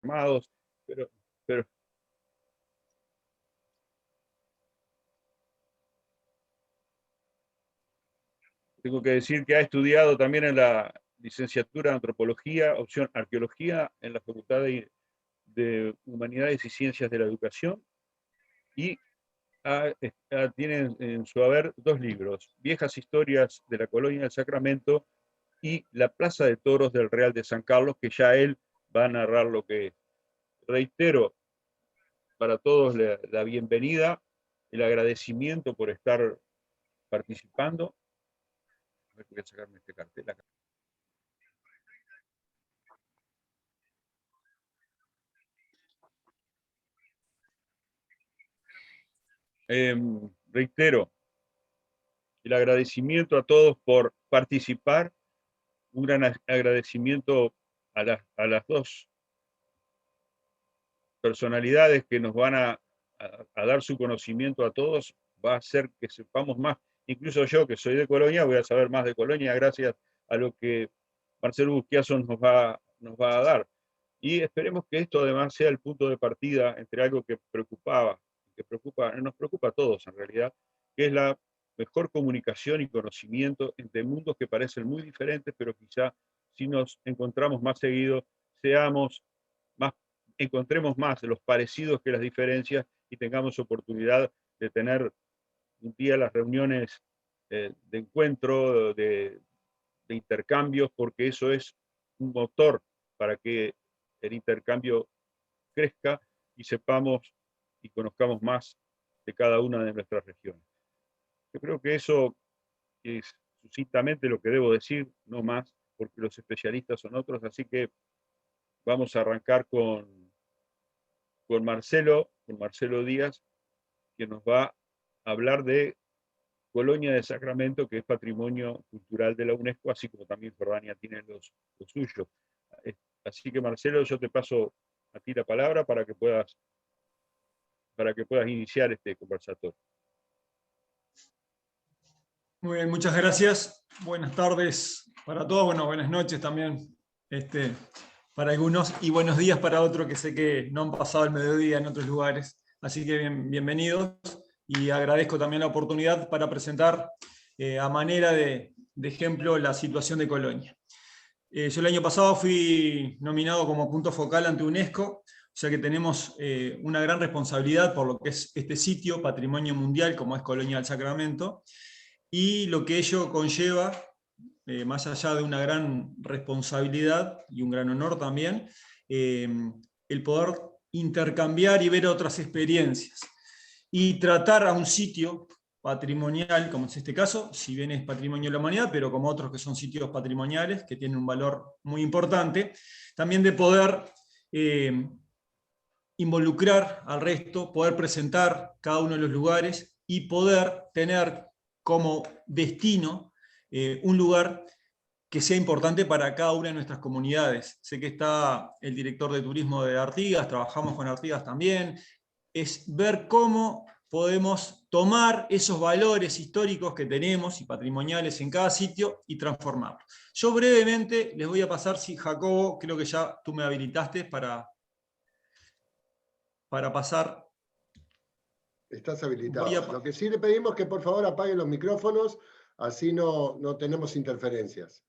armados, pero tengo que decir que ha estudiado también en la licenciatura en Antropología, opción Arqueología, en la Facultad de Humanidades y Ciencias de la Educación, y tiene en su haber 2 libros, Viejas Historias de la Colonia del Sacramento y La Plaza de Toros del Real de San Carlos, que ya él va a narrar lo que es. Reitero para todos la bienvenida, el agradecimiento por estar participando. Voy a sacarme este cartel acá. Reitero el agradecimiento a todos por participar, un gran agradecimiento a las 2 personalidades que nos van a dar su conocimiento a todos, va a hacer que sepamos más. Incluso yo, que soy de Colonia, voy a saber más de Colonia gracias a lo que Marcelo Busquiazo nos va a dar. Y esperemos que esto además sea el punto de partida entre algo que nos preocupa a todos en realidad, que es la mejor comunicación y conocimiento entre mundos que parecen muy diferentes, pero quizá si nos encontramos más seguido, encontremos más los parecidos que las diferencias y tengamos oportunidad de tener un día las reuniones de encuentro, de intercambios, porque eso es un motor para que el intercambio crezca y sepamos y conozcamos más de cada una de nuestras regiones. Yo creo que eso es sucintamente lo que debo decir, no más, porque los especialistas son otros, así que vamos a arrancar con Marcelo Díaz, que nos va a hablar de Colonia de Sacramento, que es patrimonio cultural de la UNESCO, así como también Jordania tiene los suyos. Así que Marcelo, yo te paso a ti la palabra para que puedas iniciar este conversatorio. Muy bien, muchas gracias. Buenas tardes para todos, bueno, buenas noches también para algunos y buenos días para otros que sé que no han pasado el mediodía en otros lugares. Así que bienvenidos y agradezco también la oportunidad para presentar a manera de ejemplo la situación de Colonia. Yo el año pasado fui nominado como punto focal ante UNESCO, o sea que tenemos una gran responsabilidad por lo que es este sitio, patrimonio mundial como es Colonia del Sacramento, y lo que ello conlleva, más allá de una gran responsabilidad y un gran honor también, el poder intercambiar y ver otras experiencias y tratar a un sitio patrimonial, como es este caso, si bien es patrimonio de la humanidad, pero como otros que son sitios patrimoniales, que tienen un valor muy importante, también de poder involucrar al resto, poder presentar cada uno de los lugares y poder tener como destino un lugar que sea importante para cada una de nuestras comunidades. Sé que está el director de turismo de Artigas, trabajamos con Artigas también, es ver cómo podemos tomar esos valores históricos que tenemos y patrimoniales en cada sitio y transformarlos. Yo brevemente les voy a pasar, si Jacobo, creo que ya tú me habilitaste para pasar. Estás habilitado. Lo que sí le pedimos es que por favor apague los micrófonos, así no tenemos interferencias.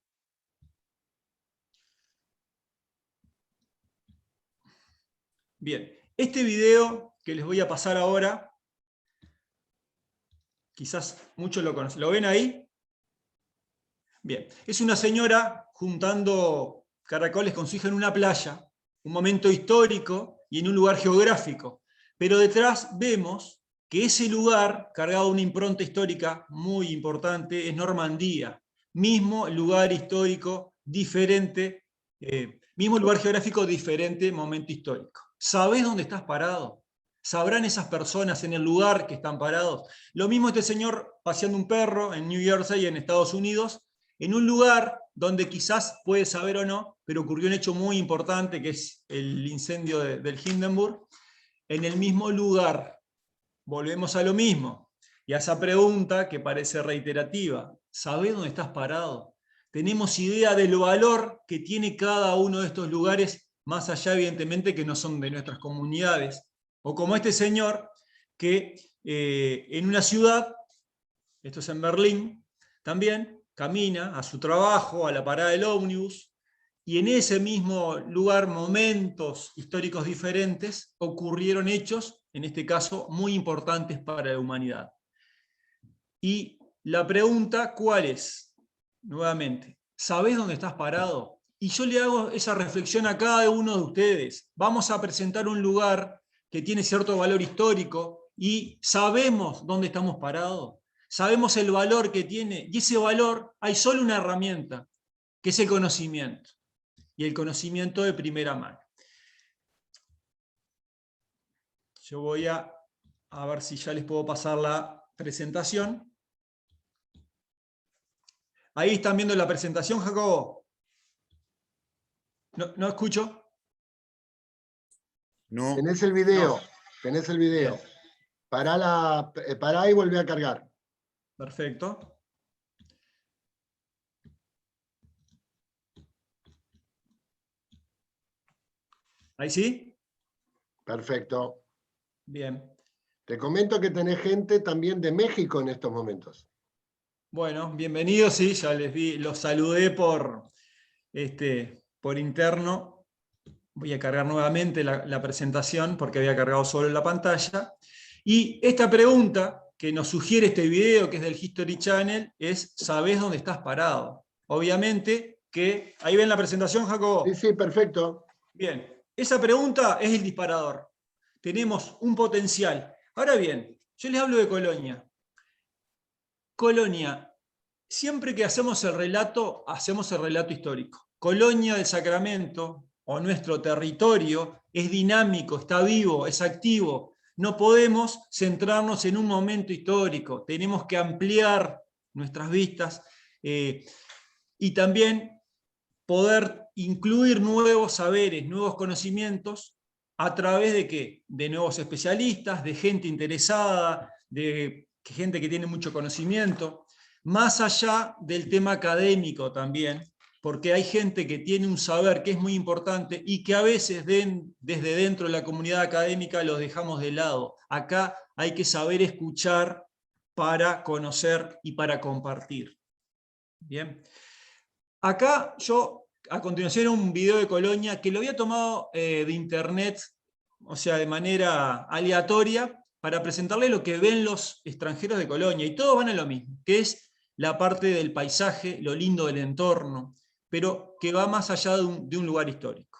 Bien, este video que les voy a pasar ahora, quizás muchos lo conocen. ¿Lo ven ahí? Bien, es una señora juntando caracoles con su hija en una playa, un momento histórico y en un lugar geográfico. Pero detrás vemos que ese lugar, cargado de una impronta histórica muy importante, es Normandía. Mismo lugar histórico diferente, mismo lugar geográfico diferente, momento histórico. ¿Sabés dónde estás parado? ¿Sabrán esas personas en el lugar que están parados? Lo mismo este señor paseando un perro en New Jersey, en Estados Unidos, en un lugar donde quizás puede saber o no, pero ocurrió un hecho muy importante, que es el incendio del Hindenburg, en el mismo lugar. Volvemos a lo mismo, y a esa pregunta que parece reiterativa. ¿Sabés dónde estás parado? ¿Tenemos idea del valor que tiene cada uno de estos lugares más allá evidentemente que no son de nuestras comunidades, o como este señor que en una ciudad, esto es en Berlín, también camina a su trabajo, a la parada del ómnibus, y en ese mismo lugar, momentos históricos diferentes, ocurrieron hechos, en este caso, muy importantes para la humanidad. Y la pregunta, ¿cuál es? Nuevamente, ¿sabés dónde estás parado? Y yo le hago esa reflexión a cada uno de ustedes. Vamos a presentar un lugar que tiene cierto valor histórico y sabemos dónde estamos parados. Sabemos el valor que tiene, y ese valor hay solo una herramienta, que es el conocimiento, y el conocimiento de primera mano. Yo voy a ver si ya les puedo pasar la presentación. Ahí están viendo la presentación, Jacobo. No escucho. No. Tenés el video, No. tenés el video. Bien. Pará y volví a cargar. Perfecto. ¿Ahí sí? Perfecto. Bien. Te comento que tenés gente también de México en estos momentos. Bueno, bienvenidos, sí, ya les vi, los saludé por interno. Voy a cargar nuevamente la presentación porque había cargado solo la pantalla. Y esta pregunta que nos sugiere este video, que es del History Channel, es: ¿sabés dónde estás parado? Obviamente que... ¿Ahí ven la presentación, Jacobo? Sí, sí, perfecto. Bien, esa pregunta es el disparador. Tenemos un potencial. Ahora bien, yo les hablo de Colonia. Colonia, siempre que hacemos el relato histórico. Colonia del Sacramento, o nuestro territorio, es dinámico, está vivo, es activo. No podemos centrarnos en un momento histórico, tenemos que ampliar nuestras vistas y también poder incluir nuevos saberes, nuevos conocimientos, ¿a través de qué? De nuevos especialistas, de gente interesada, de gente que tiene mucho conocimiento, más allá del tema académico también, porque hay gente que tiene un saber que es muy importante y que a veces desde dentro de la comunidad académica los dejamos de lado. Acá hay que saber escuchar para conocer y para compartir. Bien. Acá yo, a continuación, un video de Colonia que lo había tomado de internet, o sea, de manera aleatoria, para presentarle lo que ven los extranjeros de Colonia, y todos van a lo mismo, que es la parte del paisaje, lo lindo del entorno, pero que va más allá de un lugar histórico.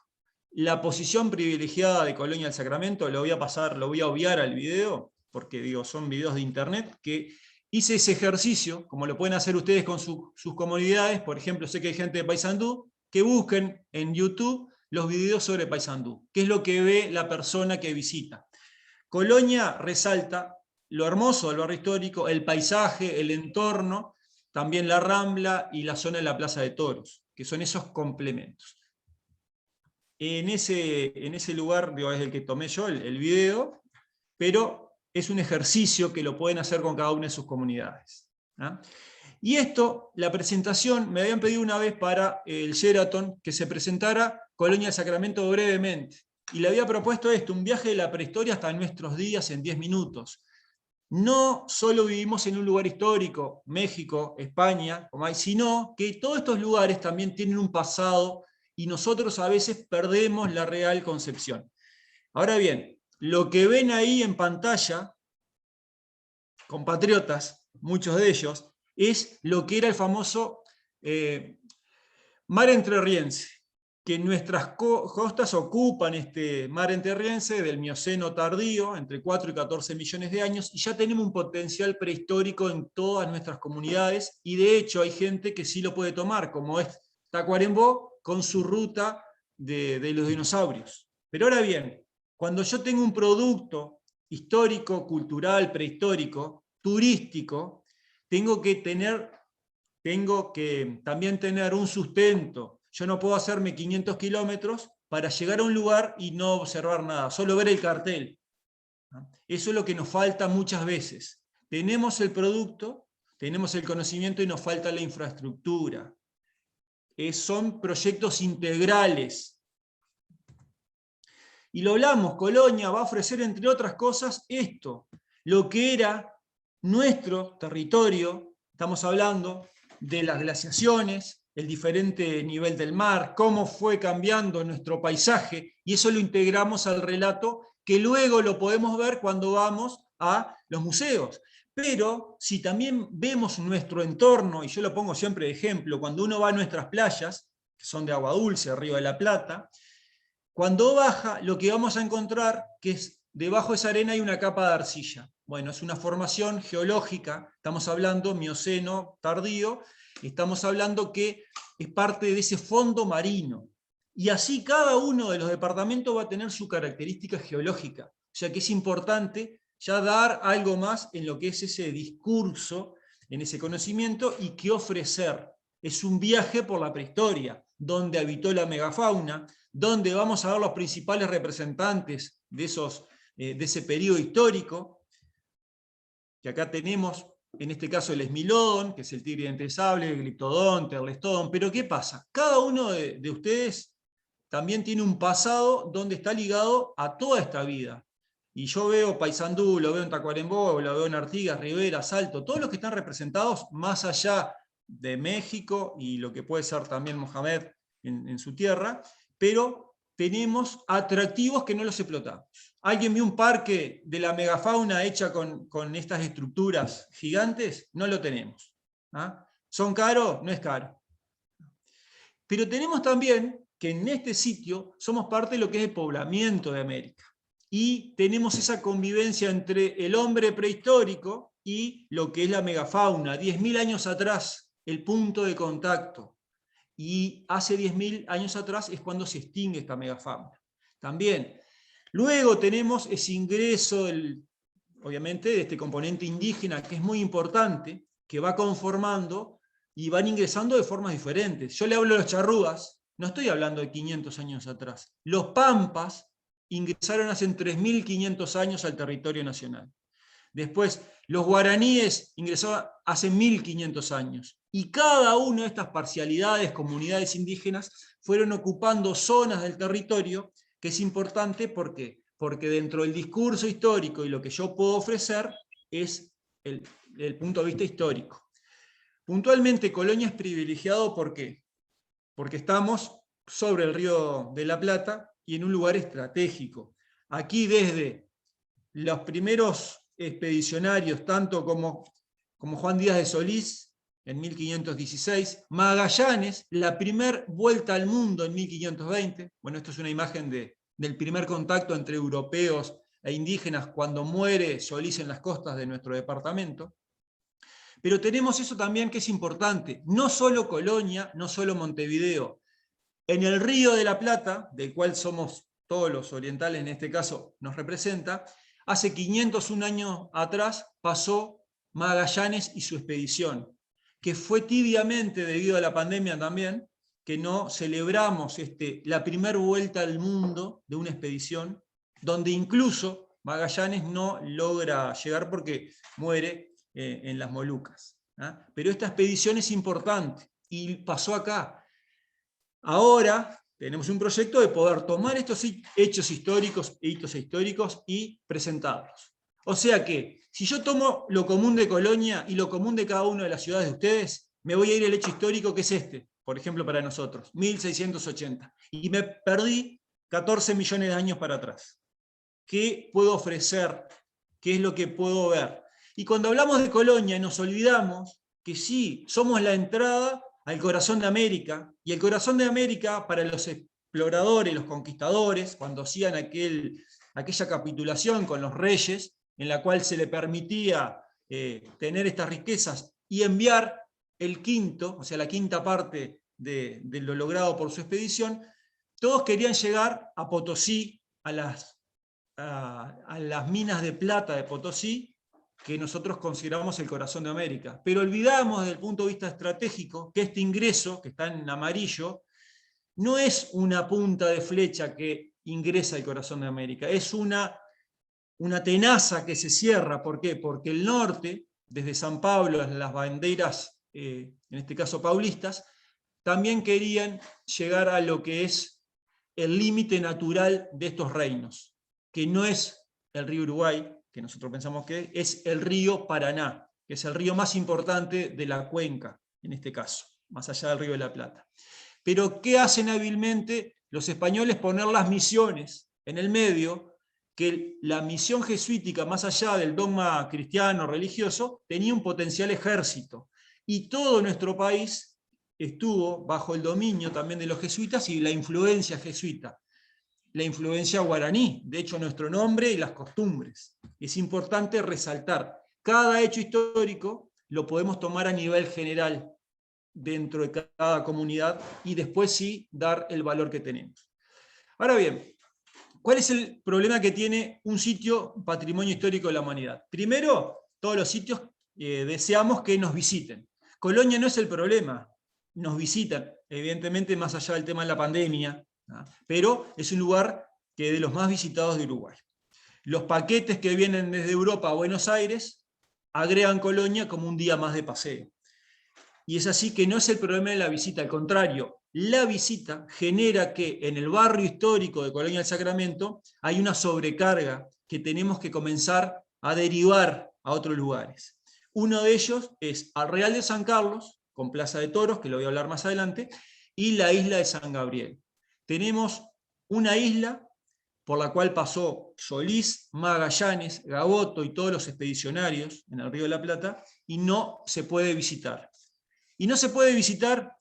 La posición privilegiada de Colonia del Sacramento, lo voy a obviar al video, porque digo, son videos de internet, que hice ese ejercicio, como lo pueden hacer ustedes con sus comunidades. Por ejemplo, sé que hay gente de Paysandú, que busquen en YouTube los videos sobre Paysandú, qué es lo que ve la persona que visita. Colonia resalta lo hermoso del barrio histórico, el paisaje, el entorno, también la Rambla y la zona de la Plaza de Toros, que son esos complementos. En ese lugar, digo, es el que tomé yo el video, pero es un ejercicio que lo pueden hacer con cada una de sus comunidades. ¿Ah? Y esto, la presentación, me habían pedido una vez para el Sheraton que se presentara Colonia del Sacramento brevemente. Y le había propuesto esto: un viaje de la prehistoria hasta nuestros días en 10 minutos. No solo vivimos en un lugar histórico, México, España, sino que todos estos lugares también tienen un pasado y nosotros a veces perdemos la real concepción. Ahora bien, lo que ven ahí en pantalla, compatriotas, muchos de ellos, es lo que era el famoso mar entrerriense, que nuestras costas ocupan este mar entrerriense del Mioceno tardío, entre 4 y 14 millones de años, y ya tenemos un potencial prehistórico en todas nuestras comunidades, y de hecho hay gente que sí lo puede tomar, como es Tacuarembó, con su ruta de los dinosaurios. Pero ahora bien, cuando yo tengo un producto histórico, cultural, prehistórico, turístico, tengo que también tener un sustento. Yo no puedo hacerme 500 kilómetros para llegar a un lugar y no observar nada, solo ver el cartel. Eso es lo que nos falta muchas veces. Tenemos el producto, tenemos el conocimiento y nos falta la infraestructura. Son proyectos integrales. Y lo hablamos, Colonia va a ofrecer, entre otras cosas, esto, lo que era nuestro territorio. Estamos hablando de las glaciaciones, el diferente nivel del mar, cómo fue cambiando nuestro paisaje, y eso lo integramos al relato, que luego lo podemos ver cuando vamos a los museos. Pero si también vemos nuestro entorno, y yo lo pongo siempre de ejemplo, cuando uno va a nuestras playas, que son de agua dulce, Río de la Plata, cuando baja, lo que vamos a encontrar que es debajo de esa arena hay una capa de arcilla. Bueno, es una formación geológica, estamos hablando Mioceno tardío, estamos hablando que es parte de ese fondo marino. Y así cada uno de los departamentos va a tener su característica geológica. O sea que es importante ya dar algo más en lo que es ese discurso, en ese conocimiento, y qué ofrecer. Es un viaje por la prehistoria, donde habitó la megafauna, donde vamos a ver los principales representantes de ese periodo histórico, que acá tenemos, en este caso el esmilodon, que es el tigre de dientes de sable, el gliptodonte, el lestodon. Pero ¿qué pasa? Cada uno de ustedes también tiene un pasado donde está ligado a toda esta vida. Y yo veo Paysandú, lo veo en Tacuarembó, lo veo en Artigas, Rivera, Salto, todos los que están representados más allá de México y lo que puede ser también Mohamed en su tierra, pero tenemos atractivos que no los explotamos. ¿Alguien vio un parque de la megafauna hecha con estas estructuras gigantes? No lo tenemos. ¿Ah? ¿Son caros? No es caro. Pero tenemos también que en este sitio somos parte de lo que es el poblamiento de América. Y tenemos esa convivencia entre el hombre prehistórico y lo que es la megafauna. 10.000 años atrás, el punto de contacto. Y hace 10.000 años atrás es cuando se extingue esta megafauna. También. Luego tenemos ese ingreso, obviamente, de este componente indígena, que es muy importante, que va conformando y van ingresando de formas diferentes. Yo le hablo de los charrúas, no estoy hablando de 500 años atrás. Los pampas ingresaron hace 3.500 años al territorio nacional. Después, los guaraníes ingresaron hace 1.500 años. Y cada una de estas parcialidades, comunidades indígenas, fueron ocupando zonas del territorio, que es importante porque dentro del discurso histórico y lo que yo puedo ofrecer es el punto de vista histórico. Puntualmente, Colonia es privilegiado, ¿por qué? Porque estamos sobre el Río de la Plata y en un lugar estratégico. Aquí desde los primeros expedicionarios, tanto como Juan Díaz de Solís en 1516, Magallanes, la primera vuelta al mundo en 1520, bueno, esto es una imagen del primer contacto entre europeos e indígenas cuando muere Solís en las costas de nuestro departamento. Pero tenemos eso también que es importante, no solo Colonia, no solo Montevideo. En el Río de la Plata, del cual somos todos los orientales, en este caso nos representa, hace 501 años atrás pasó Magallanes y su expedición, que fue tibiamente, debido a la pandemia también, que no celebramos la primera vuelta al mundo de una expedición, donde incluso Magallanes no logra llegar porque muere en las Molucas. ¿Ah? Pero esta expedición es importante y pasó acá. Ahora tenemos un proyecto de poder tomar estos hechos históricos, hitos históricos y presentarlos. O sea que, si yo tomo lo común de Colonia y lo común de cada una de las ciudades de ustedes, me voy a ir al hecho histórico que es este, por ejemplo para nosotros, 1680. Y me perdí 14 millones de años para atrás. ¿Qué puedo ofrecer? ¿Qué es lo que puedo ver? Y cuando hablamos de Colonia nos olvidamos que sí, somos la entrada al corazón de América, y el corazón de América para los exploradores, los conquistadores, cuando hacían aquella capitulación con los reyes, en la cual se le permitía tener estas riquezas y enviar el quinto, o sea, la quinta parte de lo logrado por su expedición, todos querían llegar a Potosí, a las minas de plata de Potosí, que nosotros consideramos el corazón de América. Pero olvidamos desde el punto de vista estratégico que este ingreso, que está en amarillo, no es una punta de flecha que ingresa al corazón de América, es una tenaza que se cierra. ¿Por qué? Porque el norte, desde San Pablo, las banderas, en este caso paulistas, también querían llegar a lo que es el límite natural de estos reinos, que no es el río Uruguay, que nosotros pensamos que es el río Paraná, que es el río más importante de la cuenca, en este caso, más allá del río de la Plata. Pero ¿qué hacen hábilmente los españoles? Poner las misiones en el medio, que la misión jesuítica, más allá del dogma cristiano religioso, tenía un potencial ejército. Y todo nuestro país estuvo bajo el dominio también de los jesuitas y la influencia jesuita, la influencia guaraní, de hecho nuestro nombre y las costumbres. Es importante resaltar, cada hecho histórico lo podemos tomar a nivel general dentro de cada comunidad y después sí dar el valor que tenemos. Ahora bien, ¿cuál es el problema que tiene un sitio patrimonio histórico de la humanidad? Primero, todos los sitios deseamos que nos visiten. Colonia no es el problema, nos visitan, evidentemente más allá del tema de la pandemia, ¿no? Pero es un lugar que es de los más visitados de Uruguay. Los paquetes que vienen desde Europa a Buenos Aires agregan Colonia como un día más de paseo. Y es así que no es el problema de la visita, al contrario, la visita genera que en el barrio histórico de Colonia del Sacramento hay una sobrecarga que tenemos que comenzar a derivar a otros lugares. Uno de ellos es al Real de San Carlos, con Plaza de Toros, que lo voy a hablar más adelante, y la isla de San Gabriel. Tenemos una isla por la cual pasó Solís, Magallanes, Gaboto y todos los expedicionarios en el Río de la Plata, y no se puede visitar. Y no se puede visitar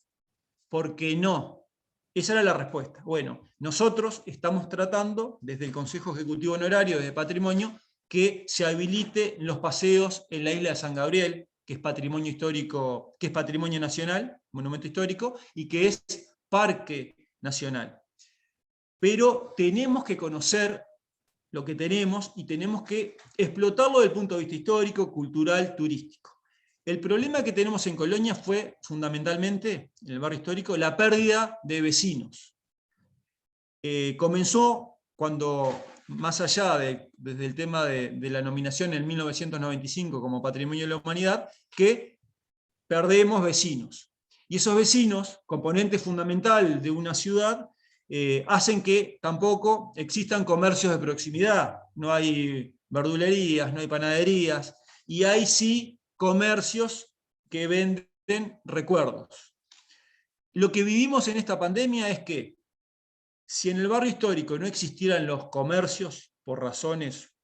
porque no. Esa era la respuesta. Bueno, nosotros estamos tratando, desde el Consejo Ejecutivo Honorario, desde Patrimonio, que se habilite los paseos en la isla de San Gabriel, que es patrimonio histórico, que es patrimonio nacional, monumento histórico, y que es parque nacional. Pero tenemos que conocer lo que tenemos y tenemos que explotarlo desde el punto de vista histórico, cultural, turístico. El problema que tenemos en Colonia fue, fundamentalmente, en el barrio histórico, la pérdida de vecinos. Comenzó cuando, más allá desde el tema de la nominación en 1995 como Patrimonio de la Humanidad, que perdemos vecinos. Y esos vecinos, componente fundamental de una ciudad, hacen que tampoco existan comercios de proximidad. No hay verdulerías, no hay panaderías, y hay sí comercios que venden recuerdos. Lo que vivimos en esta pandemia es que si en el barrio histórico no existieran los comercios por razones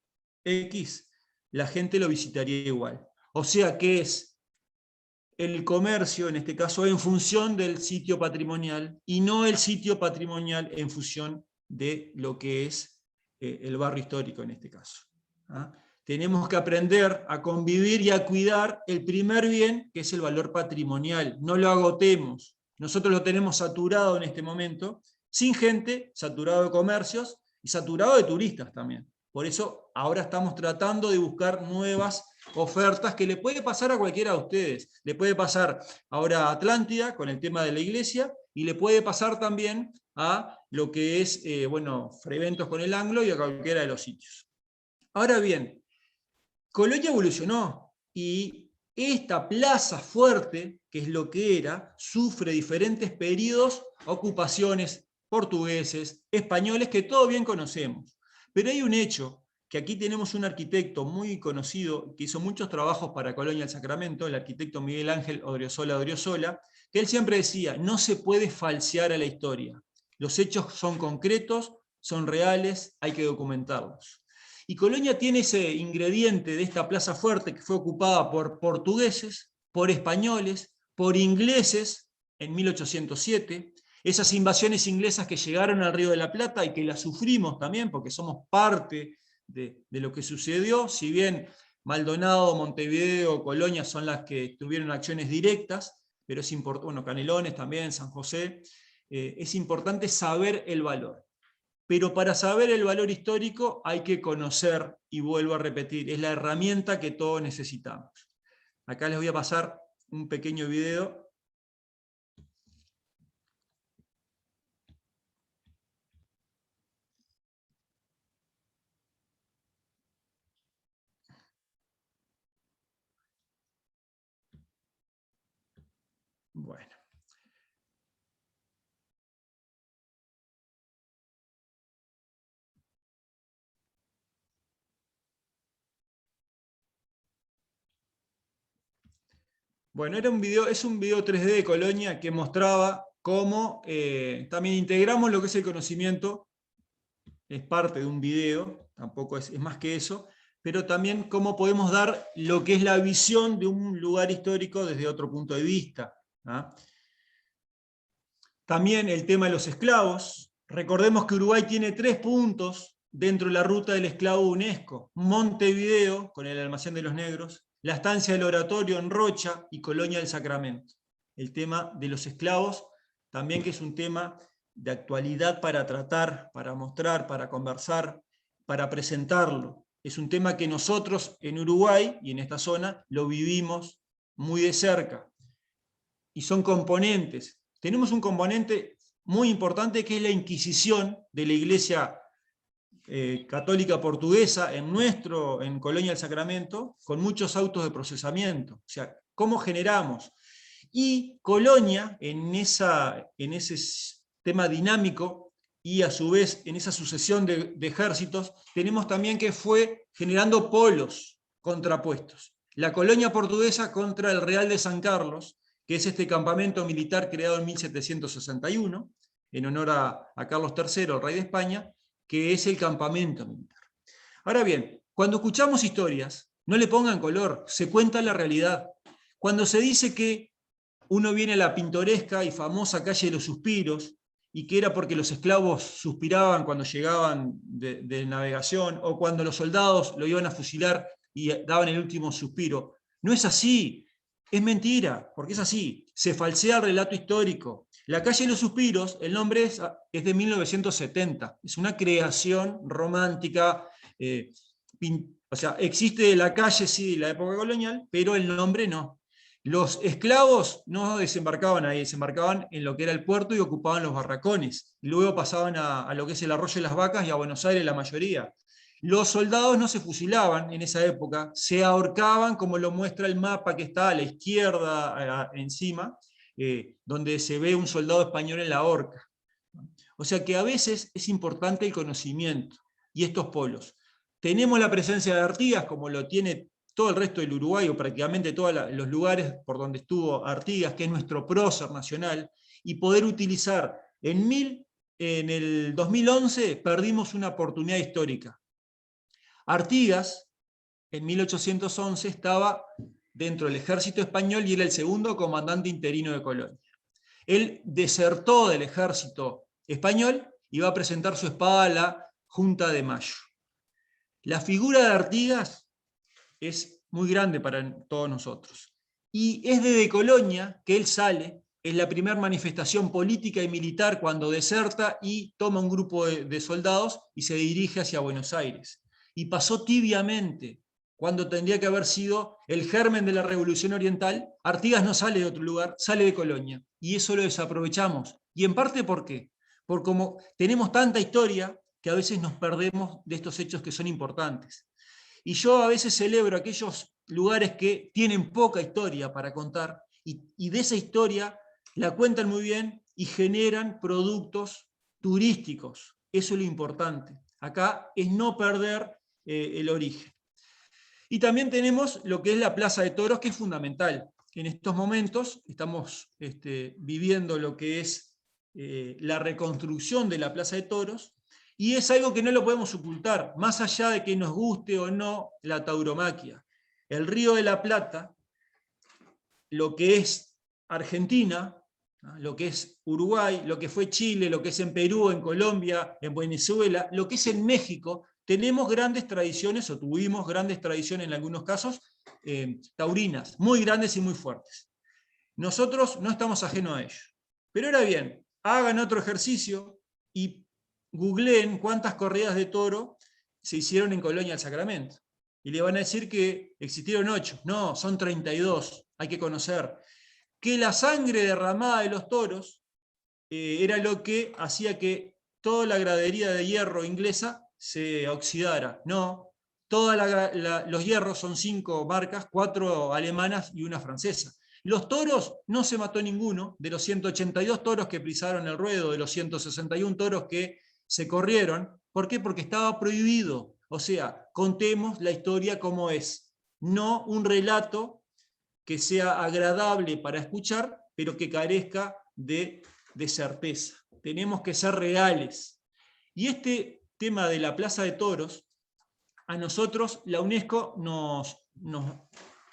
X, la gente lo visitaría igual. O sea que es el comercio, en este caso, en función del sitio patrimonial y no el sitio patrimonial en función de lo que es el barrio histórico en este caso. ¿Ah? Tenemos que aprender a convivir y a cuidar el primer bien, que es el valor patrimonial. No lo agotemos. Nosotros lo tenemos saturado en este momento, sin gente, saturado de comercios y saturado de turistas también. Por eso ahora estamos tratando de buscar nuevas ofertas que le puede pasar a cualquiera de ustedes. Le puede pasar ahora a Atlántida con el tema de la iglesia y le puede pasar también a lo que es, bueno, Freventos con el Anglo y a cualquiera de los sitios. Ahora bien, Colonia evolucionó y esta plaza fuerte, que es lo que era, sufre diferentes periodos, ocupaciones, portugueses, españoles, que todos bien conocemos. Pero hay un hecho, que aquí tenemos un arquitecto muy conocido, que hizo muchos trabajos para Colonia del Sacramento, el arquitecto Miguel Ángel Odriozola, que él siempre decía, no se puede falsear a la historia. Los hechos son concretos, son reales, hay que documentarlos. Y Colonia tiene ese ingrediente de esta plaza fuerte que fue ocupada por portugueses, por españoles, por ingleses en 1807, esas invasiones inglesas que llegaron al Río de la Plata y que las sufrimos también porque somos parte de lo que sucedió, si bien Maldonado, Montevideo, Colonia son las que tuvieron acciones directas, pero es importante, bueno, Canelones también, San José, es importante saber el valor. Pero para saber el valor histórico hay que conocer, y vuelvo a repetir, es la herramienta que todos necesitamos. Acá les voy a pasar un pequeño video. Bueno. Bueno, es un video 3D de Colonia que mostraba cómo también integramos lo que es el conocimiento, es parte de un video, tampoco es más que eso, pero también cómo podemos dar lo que es la visión de un lugar histórico desde otro punto de vista. ¿Ah? También el tema de los esclavos. Recordemos que Uruguay tiene 3 puntos dentro de la ruta del esclavo UNESCO: Montevideo, con el Almacén de los Negros, la estancia del Oratorio en Rocha y Colonia del Sacramento. El tema de los esclavos, también que es un tema de actualidad para tratar, para mostrar, para conversar, para presentarlo. Es un tema que nosotros en Uruguay y en esta zona lo vivimos muy de cerca. Y son componentes. Tenemos un componente muy importante que es la Inquisición de la Iglesia católica portuguesa en Colonia del Sacramento, con muchos autos de procesamiento. O sea, ¿cómo generamos? Y Colonia, en ese tema dinámico y a su vez en esa sucesión de ejércitos, tenemos también que fue generando polos contrapuestos. La colonia portuguesa contra el Real de San Carlos, que es este campamento militar creado en 1761, en honor a Carlos III, el rey de España, que es el campamento militar. Ahora bien, cuando escuchamos historias, no le pongan color, se cuenta la realidad. Cuando se dice que uno viene a la pintoresca y famosa calle de los Suspiros, y que era porque los esclavos suspiraban cuando llegaban de navegación, o cuando los soldados lo iban a fusilar y daban el último suspiro. No es así, es mentira, porque es así, se falsea el relato histórico. La calle de los Suspiros, el nombre es de 1970, es una creación romántica, o sea, existe la calle, sí, de la época colonial, pero el nombre no. Los esclavos no desembarcaban ahí, desembarcaban en lo que era el puerto y ocupaban los barracones. Y luego pasaban a lo que es el Arroyo de las Vacas y a Buenos Aires la mayoría. Los soldados no se fusilaban en esa época, se ahorcaban, como lo muestra el mapa que está a la izquierda encima, donde se ve un soldado español en la horca. O sea que a veces es importante el conocimiento y estos polos. Tenemos la presencia de Artigas, como lo tiene todo el resto del Uruguay, o prácticamente todos los lugares por donde estuvo Artigas, que es nuestro prócer nacional, y poder utilizar en el 2011 perdimos una oportunidad histórica. Artigas, en 1811, estaba dentro del ejército español y era el segundo comandante interino de Colonia. Él desertó del ejército español y va a presentar su espada a la Junta de Mayo. La figura de Artigas es muy grande para todos nosotros. Y es desde Colonia que él sale, es la primera manifestación política y militar cuando deserta y toma un grupo de soldados y se dirige hacia Buenos Aires. Y pasó tibiamente, cuando tendría que haber sido el germen de la Revolución Oriental. Artigas no sale de otro lugar, sale de Colonia. Y eso lo desaprovechamos. Y en parte, ¿por qué? Porque como tenemos tanta historia que a veces nos perdemos de estos hechos que son importantes. Y yo a veces celebro aquellos lugares que tienen poca historia para contar y de esa historia la cuentan muy bien y generan productos turísticos. Eso es lo importante. Acá es no perder el origen. Y también tenemos lo que es la Plaza de Toros, que es fundamental. En estos momentos estamos viviendo lo que es la reconstrucción de la Plaza de Toros, y es algo que no lo podemos ocultar, más allá de que nos guste o no la tauromaquia. El Río de la Plata, lo que es Argentina, lo que es Uruguay, lo que fue Chile, lo que es en Perú, en Colombia, en Venezuela, lo que es en México, tenemos grandes tradiciones, o tuvimos grandes tradiciones en algunos casos, taurinas, muy grandes y muy fuertes. Nosotros no estamos ajenos a ello. Pero ahora bien, hagan otro ejercicio y googleen cuántas corridas de toro se hicieron en Colonia del Sacramento. Y le van a decir que existieron 8. No, son 32. Hay que conocer. Que la sangre derramada de los toros era lo que hacía que toda la gradería de hierro inglesa se oxidara. No, los hierros son 5 marcas, 4 alemanas y una francesa. Los toros, no se mató ninguno. De los 182 toros que pisaron el ruedo, de los 161 toros que se corrieron. ¿Por qué? Porque estaba prohibido. O sea, contemos la historia como es, no un relato que sea agradable para escuchar, pero que carezca de certeza. Tenemos que ser reales. Y este tema de la Plaza de Toros, a nosotros la UNESCO nos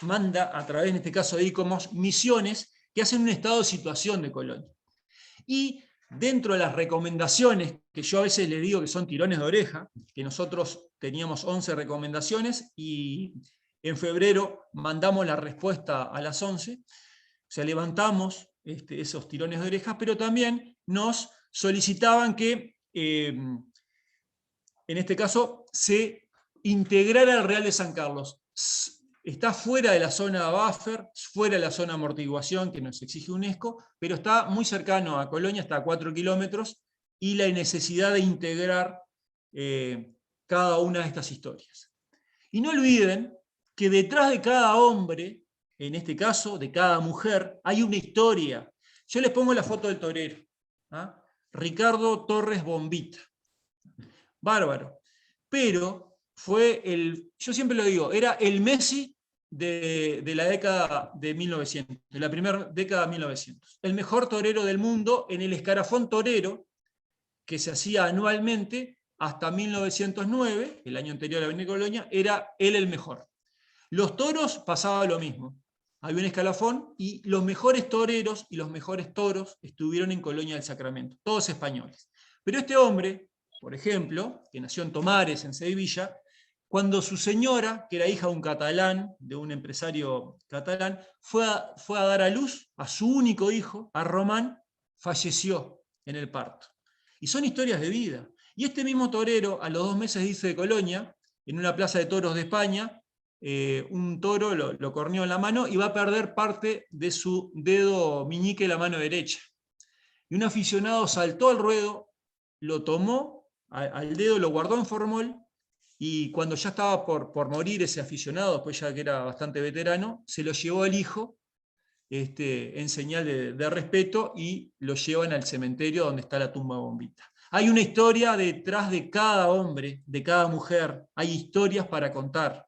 manda, a través, en este caso de ICOMOS, misiones que hacen un estado de situación de Colonia. Y dentro de las recomendaciones, que yo a veces les digo que son tirones de oreja, que nosotros teníamos 11 recomendaciones y en febrero mandamos la respuesta a las 11, o sea, levantamos esos tirones de orejas, pero también nos solicitaban que, en este caso, se integrara el Real de San Carlos. Está fuera de la zona buffer, fuera de la zona de amortiguación que nos exige UNESCO, pero está muy cercano a Colonia, está a 4 kilómetros, y la necesidad de integrar cada una de estas historias. Y no olviden que detrás de cada hombre, en este caso de cada mujer, hay una historia. Yo les pongo la foto del torero, ¿ah? Ricardo Torres Bombita. Bárbaro. Pero fue yo siempre lo digo, era el Messi de la década de 1900, de la primera década de 1900. El mejor torero del mundo en el escarafón torero, que se hacía anualmente hasta 1909, el año anterior a la Avenida Colonia, era él el mejor. Los toros pasaba lo mismo. Había un escalafón y los mejores toreros y los mejores toros estuvieron en Colonia del Sacramento, todos españoles. Pero este hombre, por ejemplo, que nació en Tomares, en Sevilla, cuando su señora, que era hija de un catalán, de un empresario catalán, fue a dar a luz a su único hijo, a Román, falleció en el parto. Y son historias de vida. Y este mismo torero, a los 2 meses de irse de Colonia, en una plaza de toros de España, un toro lo corneó en la mano y va a perder parte de su dedo meñique de la mano derecha. Y un aficionado saltó al ruedo, lo tomó al dedo, lo guardó en formol, y cuando ya estaba por morir ese aficionado, después ya que era bastante veterano, se lo llevó el hijo en señal de respeto, y lo llevan al cementerio donde está la tumba de Bombita. Hay una historia detrás de cada hombre, de cada mujer, hay historias para contar.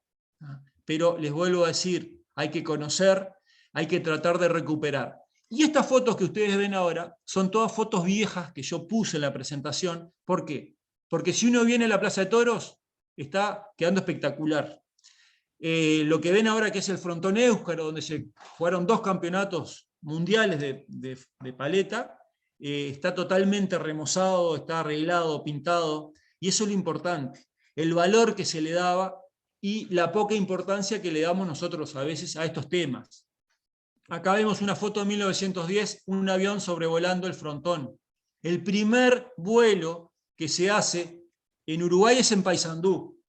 Pero les vuelvo a decir, hay que conocer, hay que tratar de recuperar. Y estas fotos que ustedes ven ahora son todas fotos viejas que yo puse en la presentación. ¿Por qué? Porque si uno viene a la Plaza de Toros, está quedando espectacular. Lo que ven ahora, que es el frontón Éuskaro, donde se jugaron 2 campeonatos mundiales de paleta, está totalmente remozado, está arreglado, pintado, y eso es lo importante, el valor que se le daba y la poca importancia que le damos nosotros a veces a estos temas. Acá vemos una foto de 1910, un avión sobrevolando el frontón. El primer vuelo que se hace en Uruguay es en Paysandú,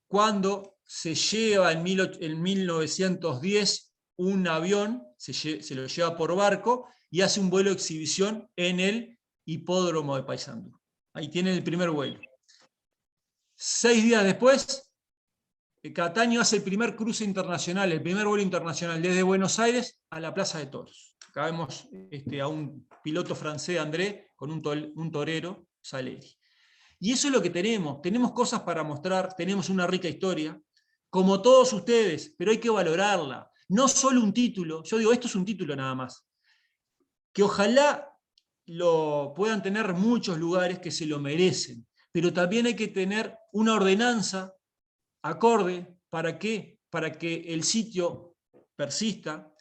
cuando se lleva en 1910 un avión, se lo lleva por barco y hace un vuelo de exhibición en el hipódromo de Paysandú. Ahí tienen el primer vuelo. 6 días después, Cataño hace el primer cruce internacional, el primer vuelo internacional desde Buenos Aires a la Plaza de Toros. Acá vemos a un piloto francés, André, con un torero, Saleri. Y eso es lo que tenemos cosas para mostrar, tenemos una rica historia, como todos ustedes, pero hay que valorarla. No solo un título, yo digo, esto es un título nada más, que ojalá lo puedan tener muchos lugares que se lo merecen, pero también hay que tener una ordenanza acorde. ¿Para qué? Para que el sitio persista,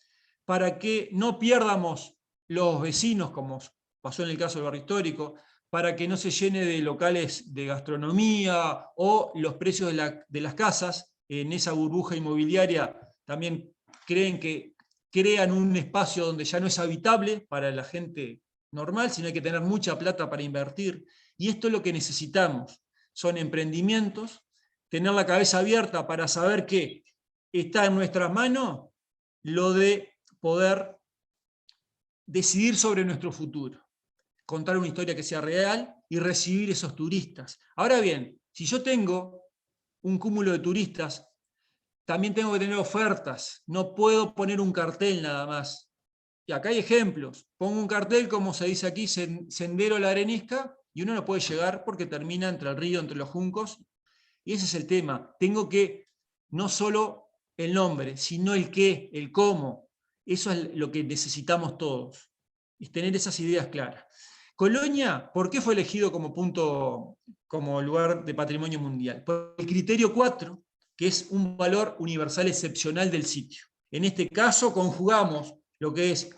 para que no pierdamos los vecinos, como pasó en el caso del barrio histórico, para que no se llene de locales de gastronomía o los precios de las casas en esa burbuja inmobiliaria también creen que crean un espacio donde ya no es habitable para la gente normal, sino hay que tener mucha plata para invertir. Y esto es lo que necesitamos, son emprendimientos, tener la cabeza abierta para saber que está en nuestras manos lo de poder decidir sobre nuestro futuro, contar una historia que sea real y recibir esos turistas. Ahora bien, si yo tengo un cúmulo de turistas, también tengo que tener ofertas, no puedo poner un cartel nada más. Y acá hay ejemplos, pongo un cartel, como se dice aquí, Sendero La Arenisca, y uno no puede llegar porque termina entre el río, entre los juncos. Y ese es el tema. Tengo que no solo el nombre, sino el qué, el cómo. Eso es lo que necesitamos todos, es tener esas ideas claras. Colonia, ¿por qué fue elegido como punto, como lugar de patrimonio mundial? Por el criterio 4, que es un valor universal excepcional del sitio. En este caso conjugamos lo que es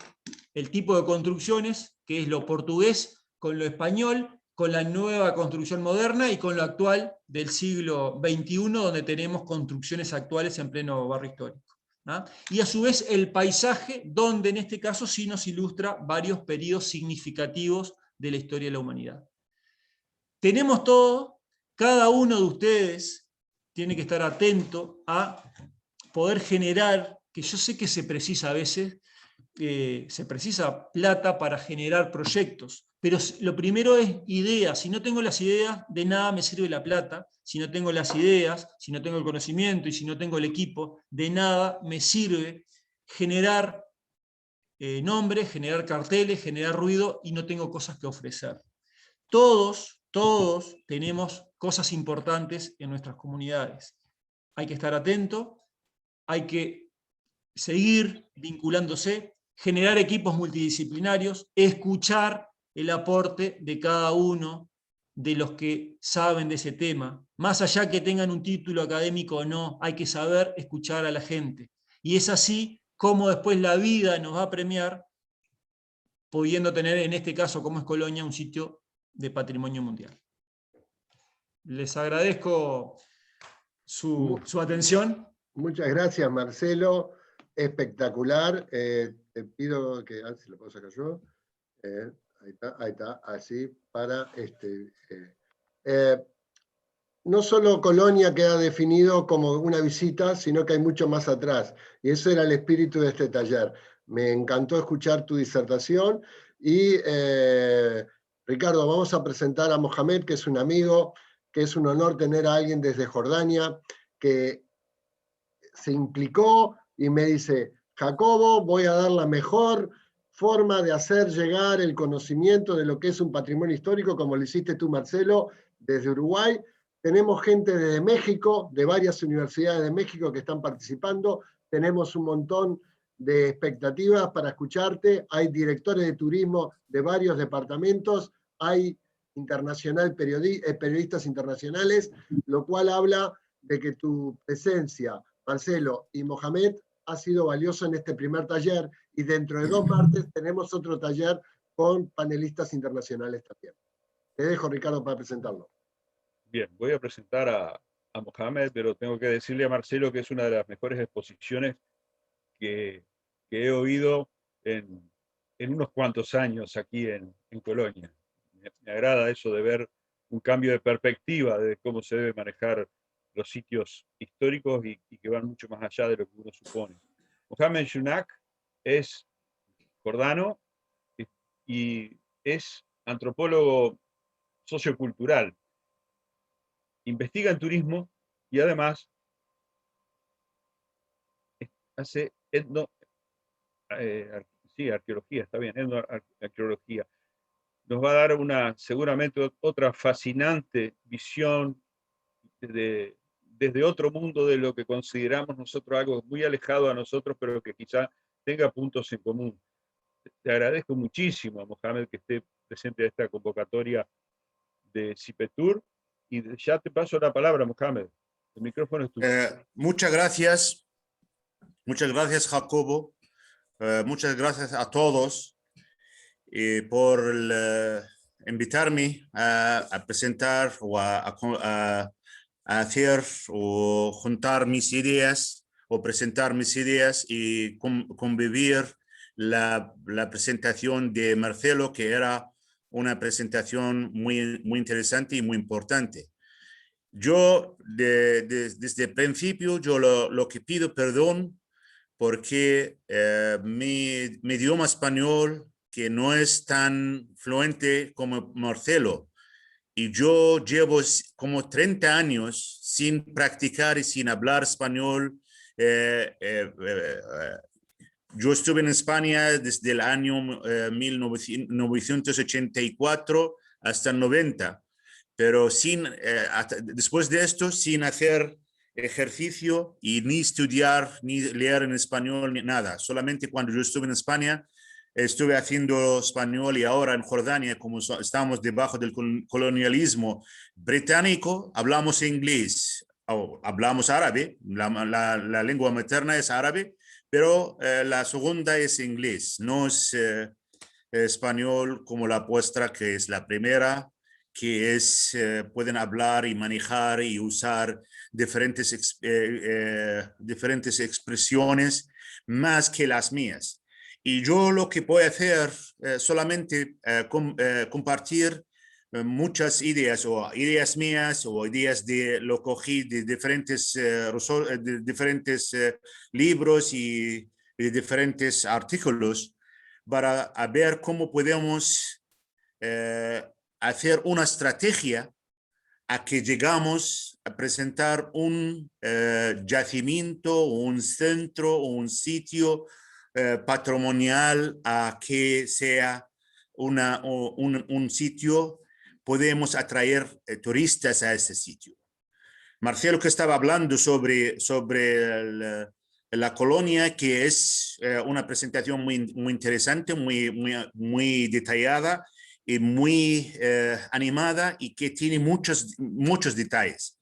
el tipo de construcciones, que es lo portugués con lo español, con la nueva construcción moderna y con lo actual del siglo XXI, donde tenemos construcciones actuales en pleno barrio histórico. ¿Ah? Y a su vez el paisaje, donde en este caso sí nos ilustra varios periodos significativos de la historia de la humanidad. Tenemos todo, cada uno de ustedes tiene que estar atento a poder generar, que yo sé que se precisa a veces, se precisa plata para generar proyectos, pero lo primero es ideas. Si no tengo las ideas, de nada me sirve la plata. Si no tengo las ideas, si no tengo el conocimiento y si no tengo el equipo, de nada me sirve generar nombres, generar carteles, generar ruido y no tengo cosas que ofrecer. Todos tenemos cosas importantes en nuestras comunidades. Hay que estar atento, hay que seguir vinculándose, generar equipos multidisciplinarios, escuchar el aporte de cada uno de los que saben de ese tema. Más allá que tengan un título académico o no, hay que saber escuchar a la gente. Y es así como después la vida nos va a premiar, pudiendo tener, en este caso, como es Colonia, un sitio de patrimonio mundial. Les agradezco su atención. Muchas gracias, Marcelo. Espectacular. Te pido que, a ver si lo puedo sacar yo. Ahí está, así, para no solo Colonia queda definido como una visita, sino que hay mucho más atrás. Y ese era el espíritu de este taller. Me encantó escuchar tu disertación. Y Ricardo, vamos a presentar a Mohamed, que es un amigo, que es un honor tener a alguien desde Jordania, que se implicó y me dice, Jacobo, voy a dar la mejor forma de hacer llegar el conocimiento de lo que es un patrimonio histórico, como lo hiciste tú, Marcelo, desde Uruguay. Tenemos gente desde México, de varias universidades de México que están participando. Tenemos un montón de expectativas para escucharte. Hay directores de turismo de varios departamentos. Hay periodistas internacionales, lo cual habla de que tu presencia, Marcelo y Mohamed, ha sido valioso en este primer taller, y dentro de 2 martes tenemos otro taller con panelistas internacionales también. Te dejo, Ricardo, para presentarlo. Bien, voy a presentar a Mohamed, pero tengo que decirle a Marcelo que es una de las mejores exposiciones que he oído en unos cuantos años aquí en Colonia. Me agrada eso de ver un cambio de perspectiva de cómo se debe manejar los sitios históricos y que van mucho más allá de lo que uno supone. Mohamed Yunak es jordano y es antropólogo sociocultural. Investiga en turismo y además hace arqueología, está bien, etnoarqueología. Nos va a dar seguramente otra fascinante visión desde otro mundo de lo que consideramos nosotros algo muy alejado a nosotros, pero que quizá tenga puntos en común. Te agradezco muchísimo, Mohamed, que esté presente a esta convocatoria de CIPETUR, y ya te paso la palabra, Mohamed. El micrófono es tuyo. Muchas gracias, Jacobo. Muchas gracias a todos por invitarme a presentar o a hacer o juntar mis ideas o presentar mis ideas y convivir la presentación de Marcelo, que era una presentación muy interesante y muy importante. Yo desde el principio yo lo que pido perdón porque mi idioma español, que no es tan fluente como Marcelo, y yo llevo como 30 años sin practicar y sin hablar español. Yo estuve en España desde el año 1984 hasta el 90, pero después de esto, sin hacer ejercicio y ni estudiar, ni leer en español, ni nada. Solamente cuando yo estuve en España, estuve haciendo español y ahora en Jordania, como estamos debajo del colonialismo británico, hablamos inglés, o hablamos árabe, la lengua materna es árabe, pero la segunda es inglés, no es español como la vuestra, que es la primera, que es, pueden hablar y manejar y usar diferentes expresiones más que las mías. Y yo lo que voy a hacer solamente compartir muchas ideas o ideas mías o ideas de lo cogí de diferentes, libros y de diferentes artículos para ver cómo podemos hacer una estrategia a que llegamos a presentar un yacimiento, un centro, un sitio patrimonial a que sea un sitio, podemos atraer turistas a ese sitio. Marcelo que estaba hablando sobre la colonia, que es una presentación muy interesante, muy detallada y muy animada y que tiene muchos detalles.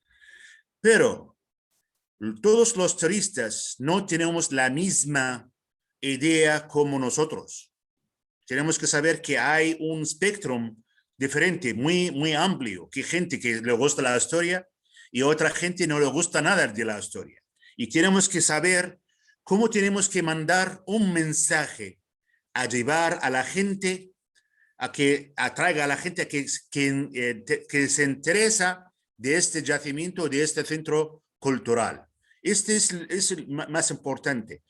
Pero todos los turistas no tenemos la misma idea como nosotros. Tenemos que saber que hay un espectro diferente, muy amplio, que gente que le gusta la historia y otra gente no le gusta nada de la historia. Y tenemos que saber cómo tenemos que mandar un mensaje a llevar a la gente, a que atraiga a la gente que se interesa de este yacimiento, de este centro cultural. Este es el más importante.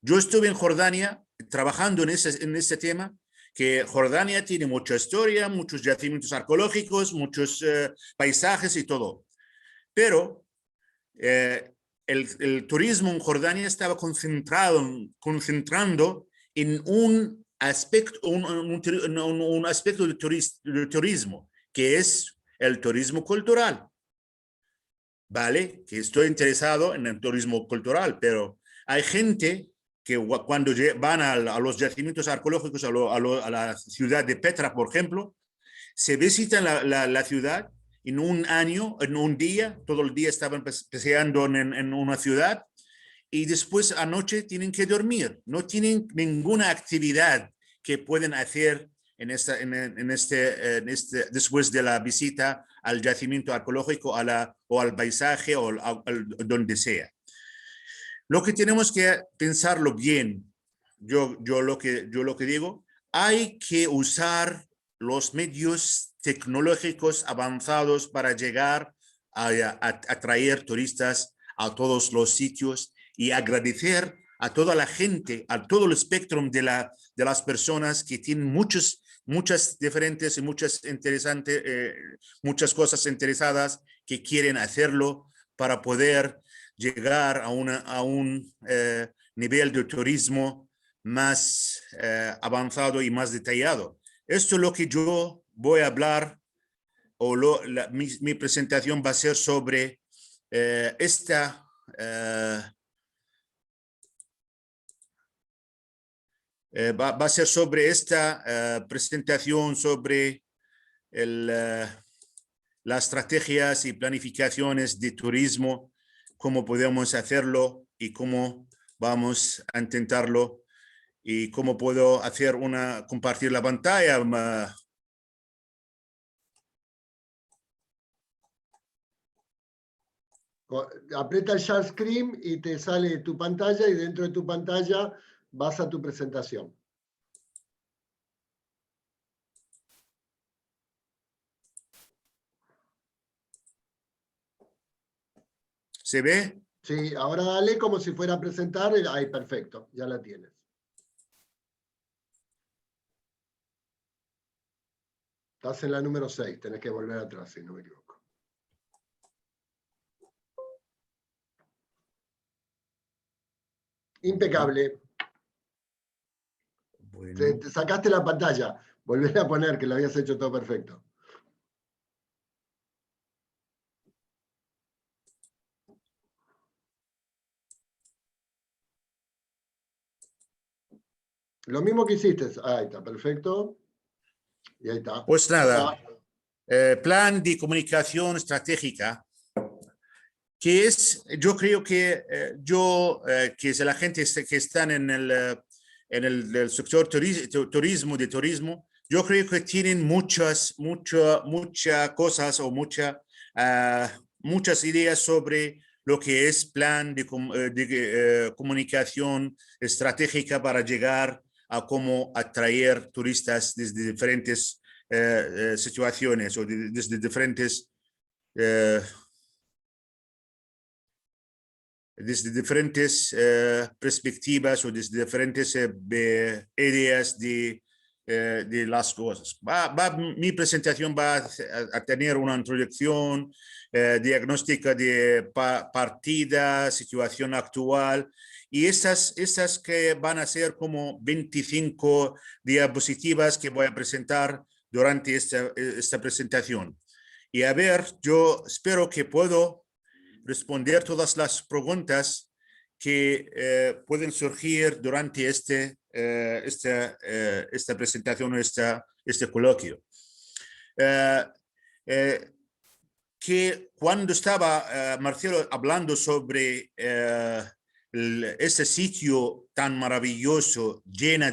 Yo estuve en Jordania trabajando en ese tema, que Jordania tiene mucha historia, muchos yacimientos arqueológicos, muchos paisajes y todo. Pero el turismo en Jordania estaba concentrando en un aspecto, un aspecto del turismo, que es el turismo cultural. ¿Vale? Que estoy interesado en el turismo cultural, pero hay gente que cuando van a los yacimientos arqueológicos, a la ciudad de Petra, por ejemplo, se visitan la ciudad en un año, en un día, todo el día estaban paseando en una ciudad y después anoche tienen que dormir, no tienen ninguna actividad que pueden hacer después de la visita al yacimiento arqueológico o al paisaje o donde sea. Lo que tenemos que pensarlo bien, yo lo que digo, hay que usar los medios tecnológicos avanzados para llegar a atraer turistas a todos los sitios y agradecer a toda la gente, a todo el espectro de las personas que tienen muchas diferentes y muchas cosas interesadas que quieren hacerlo para poder llegar a un nivel de turismo más avanzado y más detallado. Esto es lo que yo voy a hablar, o mi presentación va a ser sobre va a ser sobre esta presentación sobre las estrategias y planificaciones de turismo, cómo podemos hacerlo y cómo vamos a intentarlo y cómo puedo hacer compartir la pantalla. Aprieta el share screen y te sale tu pantalla y dentro de tu pantalla vas a tu presentación. ¿Se ve? Sí, ahora dale como si fuera a presentar. Ahí, perfecto, ya la tienes. Estás en la número 6, tenés que volver atrás, si no me equivoco. Impecable. Bueno. Te sacaste la pantalla. Volver a poner, que lo habías hecho todo perfecto. Lo mismo que hiciste. Ahí está, perfecto. Y ahí está. Pues nada, plan de comunicación estratégica, que es, yo creo que que es la gente que están en el sector turismo, yo creo que tienen muchas cosas o muchas ideas sobre lo que es plan de comunicación estratégica para llegar a cómo atraer turistas desde diferentes situaciones o desde diferentes perspectivas o desde diferentes ideas de las cosas. Mi presentación va a tener una introducción, diagnóstica de partida, situación actual, y estas que van a ser como 25 diapositivas que voy a presentar durante esta presentación. Y a ver, yo espero que puedo responder todas las preguntas que pueden surgir durante esta presentación o este coloquio. Que cuando estaba Marcelo hablando sobre este sitio tan maravilloso, lleno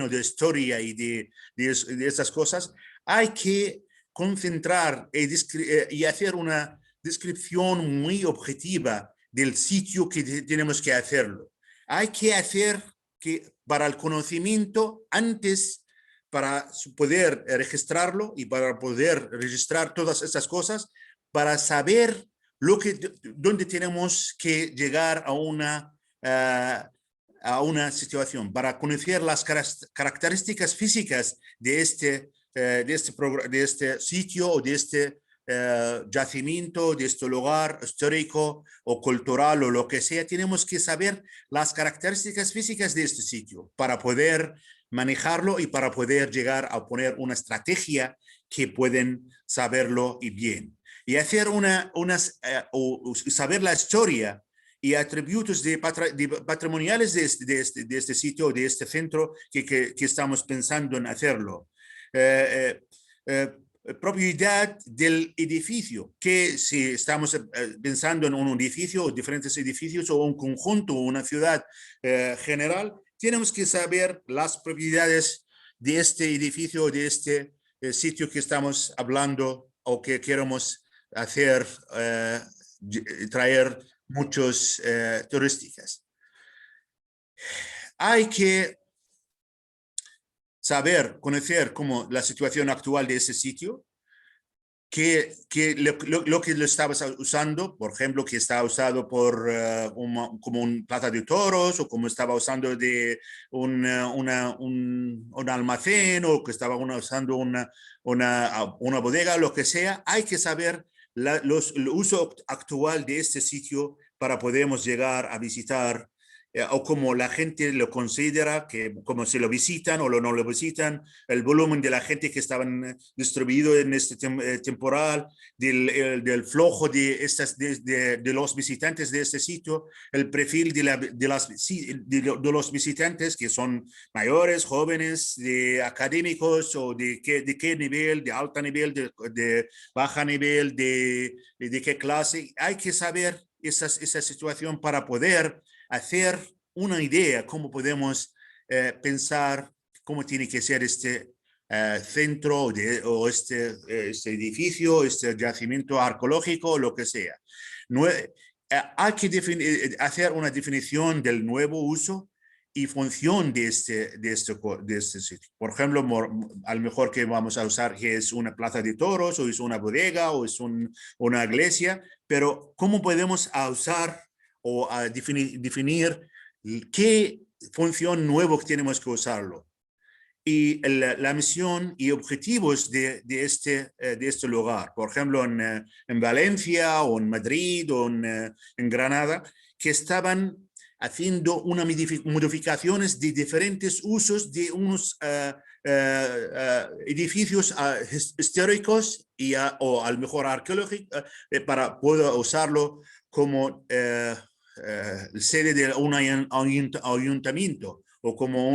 de historia y de estas cosas, hay que concentrar y hacer una descripción muy objetiva del sitio que tenemos que hacerlo. Hay que hacer que para el conocimiento antes, para poder registrarlo y para poder registrar todas estas cosas, para saber dónde tenemos que llegar a una situación, para conocer las características físicas de este sitio o de este yacimiento, de este lugar histórico o cultural o lo que sea. Tenemos que saber las características físicas de este sitio para poder manejarlo y para poder llegar a poner una estrategia que pueden saberlo y bien. Y hacer o saber la historia y atributos patrimoniales de este sitio, de este centro que estamos pensando en hacerlo. Propiedad del edificio, que si estamos pensando en un edificio o diferentes edificios o un conjunto o una ciudad general, tenemos que saber las propiedades de este edificio o de este sitio que estamos hablando o que queremos hacer, traer muchos turísticos. Hay que saber, conocer como la situación actual de ese sitio, lo que lo estabas usando, por ejemplo, que está usado por como un plaza de toros, o como estaba usando de un almacén, o que estaba usando una bodega, lo que sea. Hay que saber el uso actual de este sitio para podermos llegar a visitar o como la gente lo considera, que como se lo visitan o no lo visitan, el volumen de la gente que estaban distribuido en este temporal, del flujo de los visitantes de este sitio, el perfil de los visitantes que son mayores, jóvenes, de académicos o de qué nivel, de alto nivel, de bajo nivel, de qué clase. Hay que saber esa situación para poder hacer una idea cómo podemos pensar cómo tiene que ser este centro o este edificio, este yacimiento arqueológico, lo que sea. Hay que hacer una definición del nuevo uso y función de este sitio. Por ejemplo, a lo mejor que vamos a usar que es una plaza de toros, o es una bodega, o es una iglesia, pero ¿cómo podemos usar o a definir qué función nueva tenemos que usarlo? Y la misión y objetivos de este lugar, por ejemplo, en Valencia o en Madrid o en Granada, que estaban haciendo unas modificaciones de diferentes usos de unos edificios históricos o a lo mejor arqueológicos para poder usarlo como sede de un ayuntamiento o como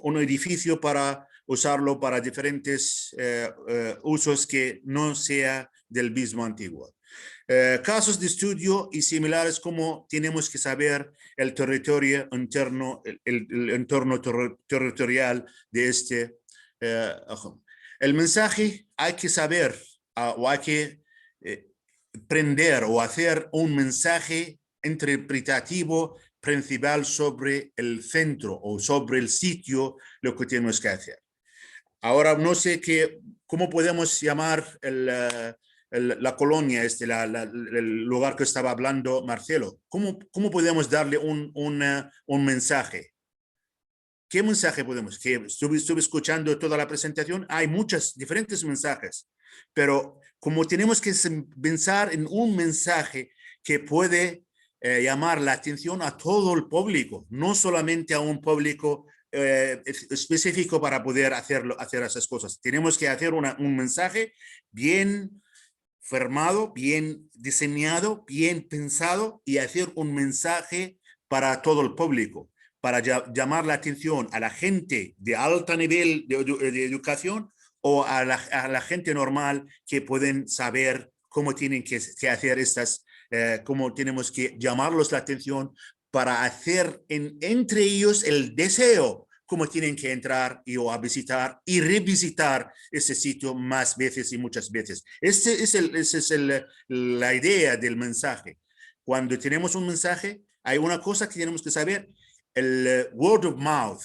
un edificio para usarlo para diferentes usos que no sea del mismo antiguo. Casos de estudio y similares como tenemos que saber el territorio interno, el entorno territorial de este. El mensaje hay que saber o hay que prender o hacer un mensaje interpretativo principal sobre el centro o sobre el sitio, lo que tenemos que hacer. Ahora no sé cómo podemos llamar la colonia, el lugar que estaba hablando Marcelo. ¿Cómo podemos darle un mensaje? ¿Qué mensaje podemos? Que estuve escuchando toda la presentación, hay muchos diferentes mensajes, pero como tenemos que pensar en un mensaje que puede llamar la atención a todo el público, no solamente a un público específico para poder hacer esas cosas. Tenemos que hacer un mensaje bien formado, bien diseñado, bien pensado y hacer un mensaje para todo el público, para llamar la atención a la gente de alto nivel de educación o a la gente normal que pueden saber cómo tienen que hacer cómo tenemos que llamarlos la atención para hacer entre ellos el deseo, cómo tienen que entrar o a visitar y revisitar ese sitio más veces y muchas veces. Esa es la idea del mensaje. Cuando tenemos un mensaje, hay una cosa que tenemos que saber, el word of mouth,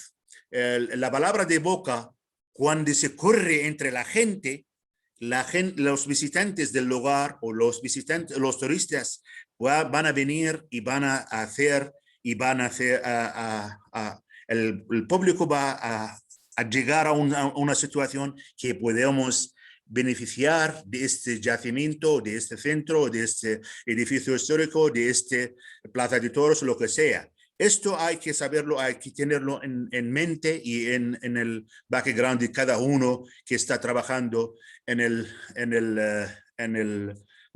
la palabra de boca, cuando se corre entre la gente, los visitantes del lugar o los turistas van a venir y van a hacer el público va a llegar a una situación que podemos beneficiar de este yacimiento, de este centro, de este edificio histórico, de este Plaza de Toros, lo que sea. Esto hay que saberlo, hay que tenerlo en mente y en el background de cada uno que está trabajando en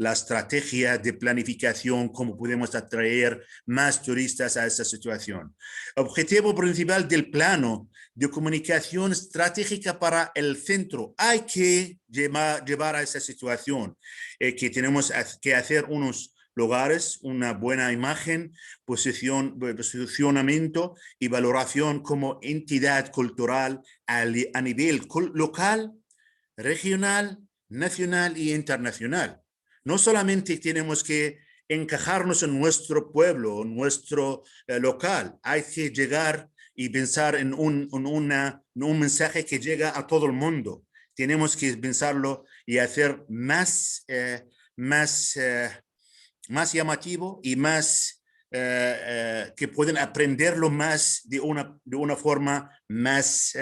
la estrategia de planificación, cómo podemos atraer más turistas a esa situación. Objetivo principal del plano de comunicación estratégica para el centro. Hay que llevar a esa situación que tenemos que hacer unos lugares, una buena imagen, posicionamiento y valoración como entidad cultural a nivel local, regional, nacional y internacional. No solamente tenemos que encajarnos en nuestro pueblo, en nuestro local, hay que llegar y pensar en un mensaje que llega a todo el mundo. Tenemos que pensarlo y hacer más llamativo y más que pueden aprenderlo más de una forma más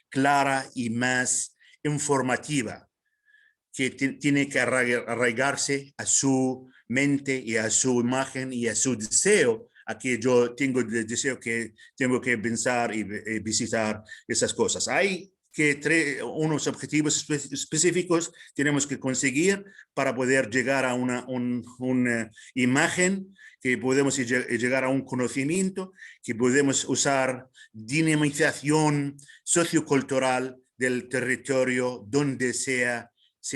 clara y más informativa, que tiene que arraigarse a su mente y a su imagen y a su deseo. Aquí yo tengo el deseo que tengo que pensar y visitar esas cosas. Hay unos objetivos específicos tenemos que conseguir para poder llegar a una imagen, que podemos llegar a un conocimiento, que podemos usar dinamización sociocultural del territorio donde se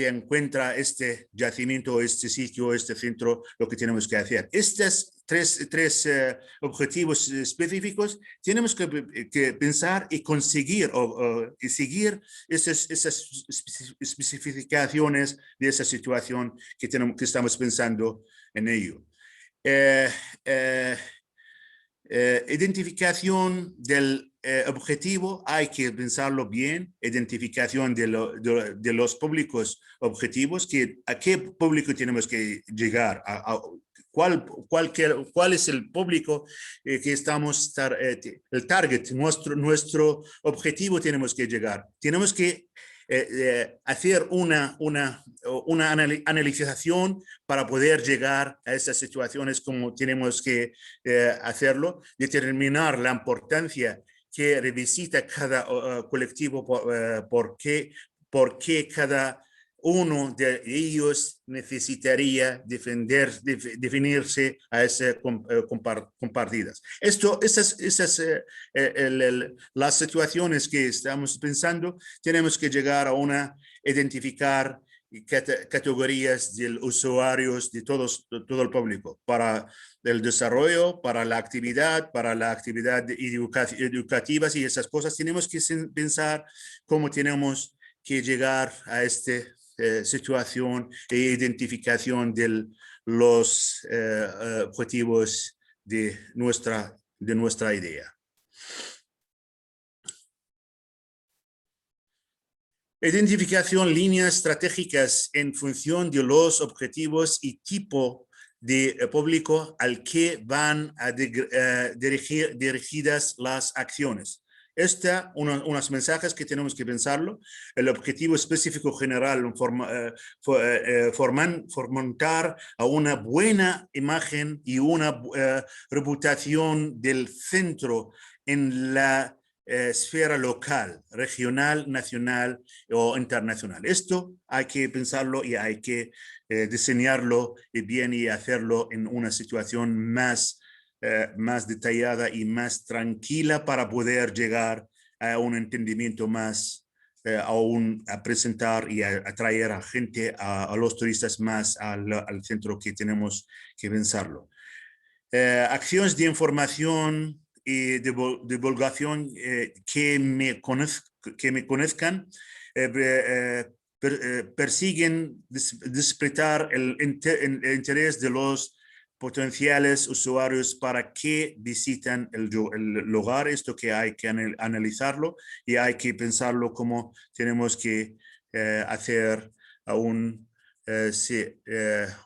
encuentra este yacimiento, este sitio, este centro, lo que tenemos que hacer. Estos tres objetivos específicos tenemos que pensar y conseguir y seguir esas especificaciones de esa situación que estamos pensando en ello. Identificación del objetivo, hay que pensarlo bien, identificación de los públicos objetivos, a qué público tenemos que llegar, cuál es el público que estamos, el target, nuestro objetivo tenemos que llegar. Tenemos que hacer una analización para poder llegar a esas situaciones como tenemos que hacerlo, determinar la importancia que revisita cada colectivo, por qué cada uno de ellos necesitaría definirse a esas compartidas. Esas las situaciones que estamos pensando, tenemos que llegar a identificar categorías de usuarios de todo el público para el desarrollo, para la actividad educativas y esas cosas. Tenemos que pensar cómo tenemos que llegar a situación e identificación de los objetivos de nuestra idea. Identificación líneas estratégicas en función de los objetivos y tipo de público al que van a dirigidas las acciones. Unos mensajes que tenemos que pensarlo. El objetivo específico general, fomentar a una buena imagen y una reputación del centro en la esfera local, regional, nacional o internacional. Esto hay que pensarlo y hay que diseñarlo bien y hacerlo en una situación más detallada y más tranquila para poder llegar a un entendimiento más, a presentar y a atraer a gente, a los turistas más al centro que tenemos que pensarlo. Acciones de información y divulgación que me conozcan, persiguen despertar el interés de los potenciales usuarios para que visitan el lugar. Esto que hay que analizarlo y hay que pensarlo cómo tenemos que hacer se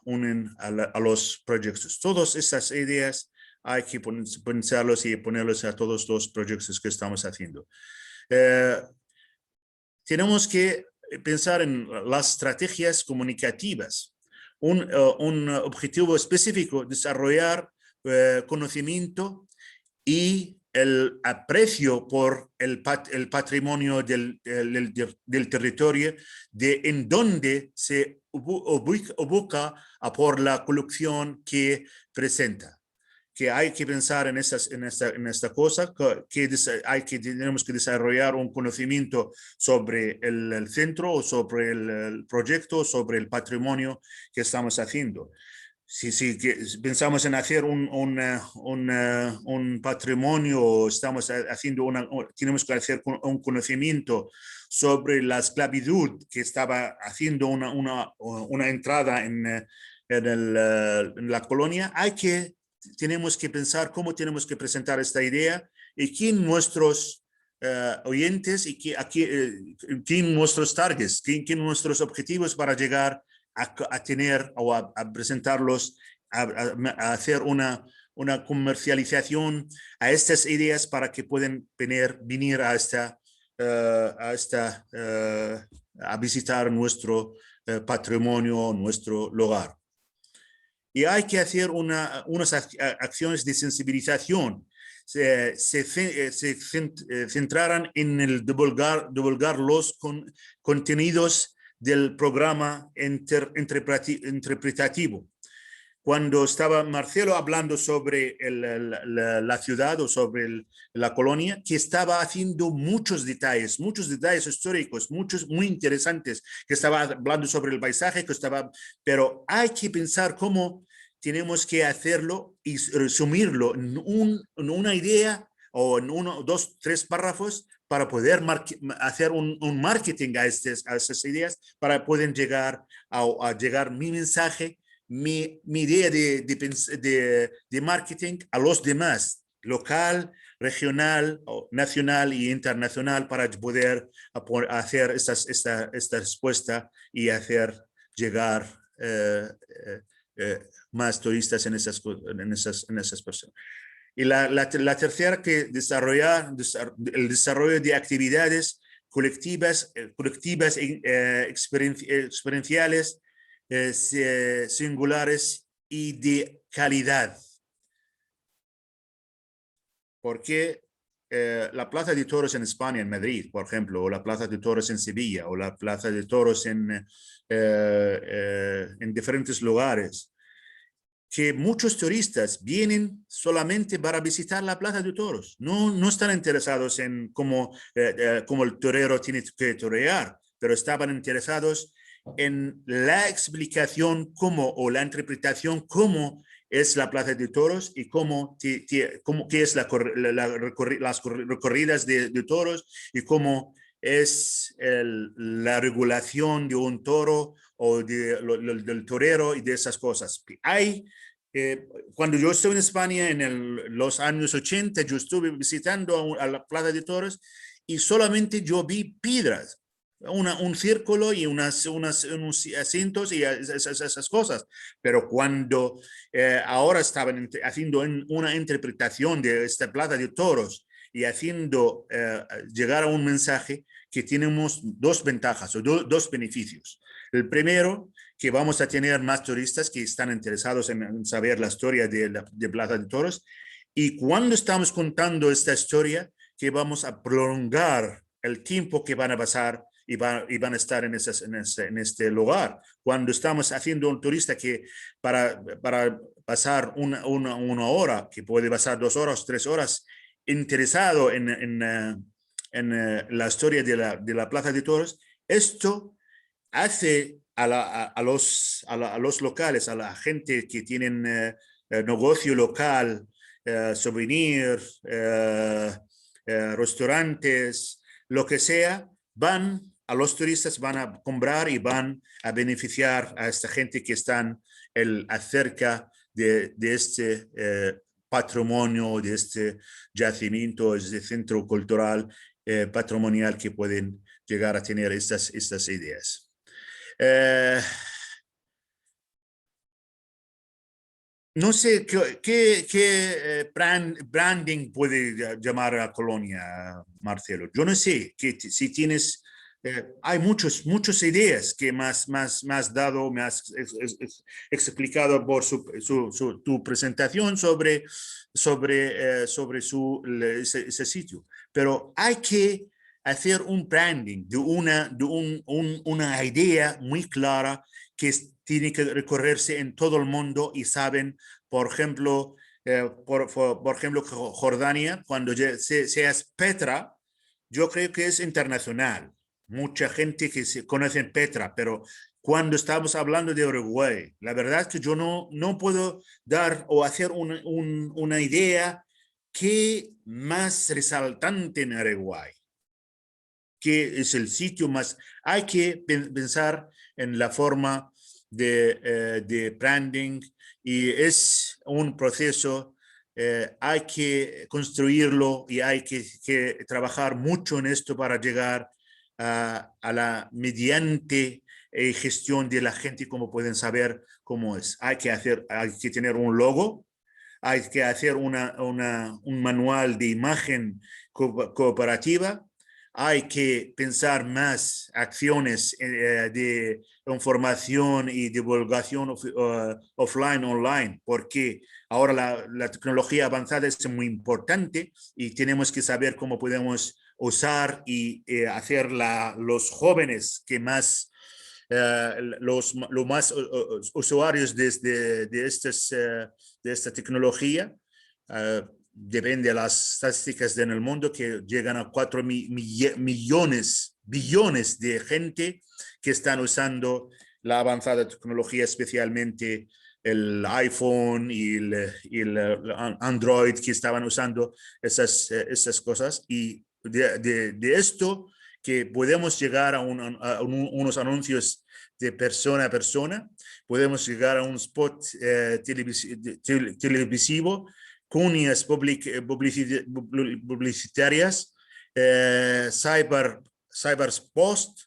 unen a los proyectos. Todas esas ideas hay que pensarlos y ponerlos a todos los proyectos que estamos haciendo. Tenemos que pensar en las estrategias comunicativas. Un objetivo específico, desarrollar conocimiento y el aprecio por el patrimonio del territorio en donde se ubica por la colección que presenta. Que hay que pensar en esta cosa, que tenemos que desarrollar un conocimiento sobre el centro o sobre el proyecto, sobre el patrimonio que estamos haciendo. Si pensamos en hacer un patrimonio, tenemos que hacer un conocimiento sobre la esclavitud que estaba haciendo una entrada en la colonia, tenemos que pensar cómo tenemos que presentar esta idea y quién nuestros oyentes y quién nuestros targets, quién nuestros objetivos para llegar a tener o a presentarlos, a hacer una comercialización a estas ideas para que puedan venir a visitar nuestro patrimonio, nuestro lugar. Y hay que hacer unas acciones de sensibilización. Se centraran en el divulgar los contenidos del programa interpretativo. Cuando estaba Marcelo hablando sobre la ciudad o sobre la colonia, que estaba haciendo muchos detalles históricos, muchos muy interesantes, que estaba hablando sobre el paisaje, pero hay que pensar cómo tenemos que hacerlo y resumirlo en una idea o en 1, 2, 3 párrafos para poder hacer un marketing a esas ideas, para poder llegar a llegar mi mensaje, mi idea de marketing a los demás, local, regional, nacional y internacional, para poder hacer esta respuesta y hacer llegar más turistas en esas personas. Y la tercera, que el desarrollo de actividades colectivas experienciales, singulares y de calidad. Porque la Plaza de Toros en España, en Madrid, por ejemplo, o la Plaza de Toros en Sevilla, o la Plaza de Toros en diferentes lugares, que muchos turistas vienen solamente para visitar la Plaza de Toros. No están interesados en cómo el torero tiene que torear, pero estaban interesados en la explicación o la interpretación cómo es la Plaza de Toros y qué es las recorridas de toros y cómo es la regulación de un toro o del torero y de esas cosas. Cuando yo estuve en España en los años 80, yo estuve visitando a la Plaza de Toros y solamente yo vi piedras, un círculo y unos asientos y esas cosas. Pero cuando ahora estaban haciendo una interpretación de esta Plaza de Toros y haciendo llegar a un mensaje que tenemos dos ventajas o dos beneficios. El primero, que vamos a tener más turistas que están interesados en saber la historia de Plaza de Toros. Y cuando estamos contando esta historia, que vamos a prolongar el tiempo que van a pasar y van a estar en este lugar. Cuando estamos haciendo un turista que para pasar una hora, que puede pasar 2 horas, 3 horas, interesado en la historia de la Plaza de Toros, esto hace a los locales, a la gente que tienen negocio local, souvenir, restaurantes, lo que sea, a los turistas van a comprar y van a beneficiar a esta gente que están acerca de este patrimonio, de este yacimiento, de este centro cultural patrimonial que pueden llegar a tener estas ideas. No sé qué branding puede llamar a Colonia, Marcelo. Yo no sé si tienes, hay muchas ideas que me has dado, me has explicado por tu presentación sobre ese sitio. Pero hay que hacer un branding de una idea muy clara que tiene que recorrerse en todo el mundo y saben, por ejemplo, Jordania, cuando seas Petra, yo creo que es internacional. Mucha gente que se conoce en Petra, pero cuando estamos hablando de Uruguay, la verdad es que yo no puedo dar o hacer una idea que más resaltante en Uruguay, que es el sitio más. Hay que pensar en la forma de branding y es un proceso, hay que construirlo y hay que trabajar mucho en esto para llegar a la mediante gestión de la gente, como pueden saber cómo es. Hay que tener un logo, hay que hacer un manual de imagen cooperativa, hay que pensar más acciones de información y divulgación offline, online, porque ahora la tecnología avanzada es muy importante y tenemos que saber cómo podemos usar y hacer los jóvenes que más, los más usuarios de esta tecnología, depende de las estadísticas en el mundo, que llegan a 4 billones de gente que están usando la avanzada tecnología, especialmente el iPhone y el Android, que estaban usando esas cosas. Y de esto que podemos llegar a unos anuncios de persona a persona, podemos llegar a un spot televisivo, cuñas publicitarias, cyberpost,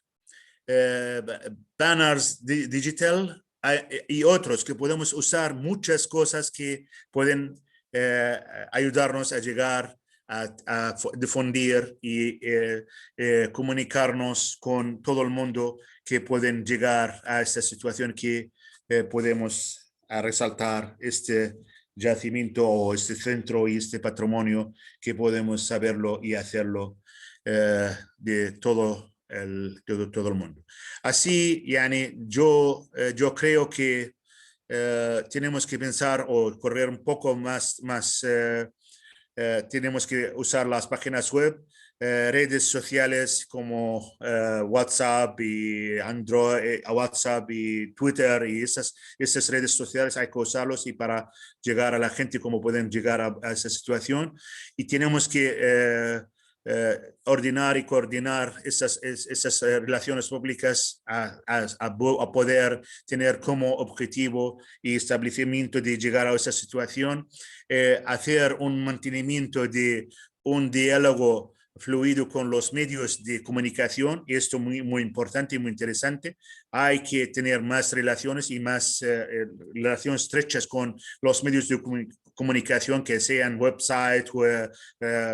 banners digital y otros, que podemos usar muchas cosas que pueden ayudarnos a llegar a difundir y comunicarnos con todo el mundo, que pueden llegar a esta situación que podemos resaltar yacimiento o este centro y este patrimonio que podemos saberlo y hacerlo de todo el mundo. Así, yani, yo creo que tenemos que pensar o correr un poco más tenemos que usar las páginas web, redes sociales como WhatsApp y Android, WhatsApp y Twitter y esas redes sociales hay que usarlos y para llegar a la gente como pueden llegar a esa situación y tenemos que ordenar y coordinar esas relaciones públicas a poder tener como objetivo y establecimiento de llegar a esa situación, hacer un mantenimiento de un diálogo fluido con los medios de comunicación, y esto muy, muy importante y muy interesante. Hay que tener más relaciones y más relaciones estrechas con los medios de comunicación, que sean websites,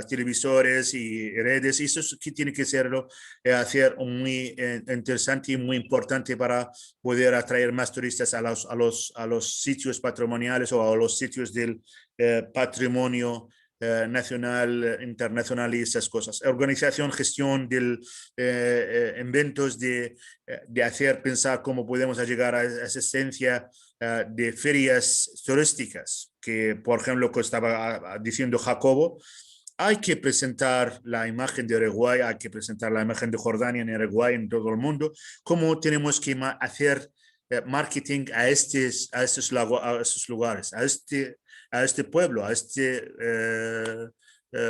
televisores y redes. Y eso es que tiene que serlo, hacer muy interesante y muy importante para poder atraer más turistas a los sitios patrimoniales o a los sitios del patrimonio nacional, internacional y esas cosas. Organización, gestión de eventos, de hacer pensar cómo podemos llegar a esa esencia de ferias turísticas, que por ejemplo, que estaba diciendo Jacobo, hay que presentar la imagen de Uruguay, hay que presentar la imagen de Jordania en Uruguay, en todo el mundo, cómo tenemos que hacer marketing a esos lugares, a este pueblo, a este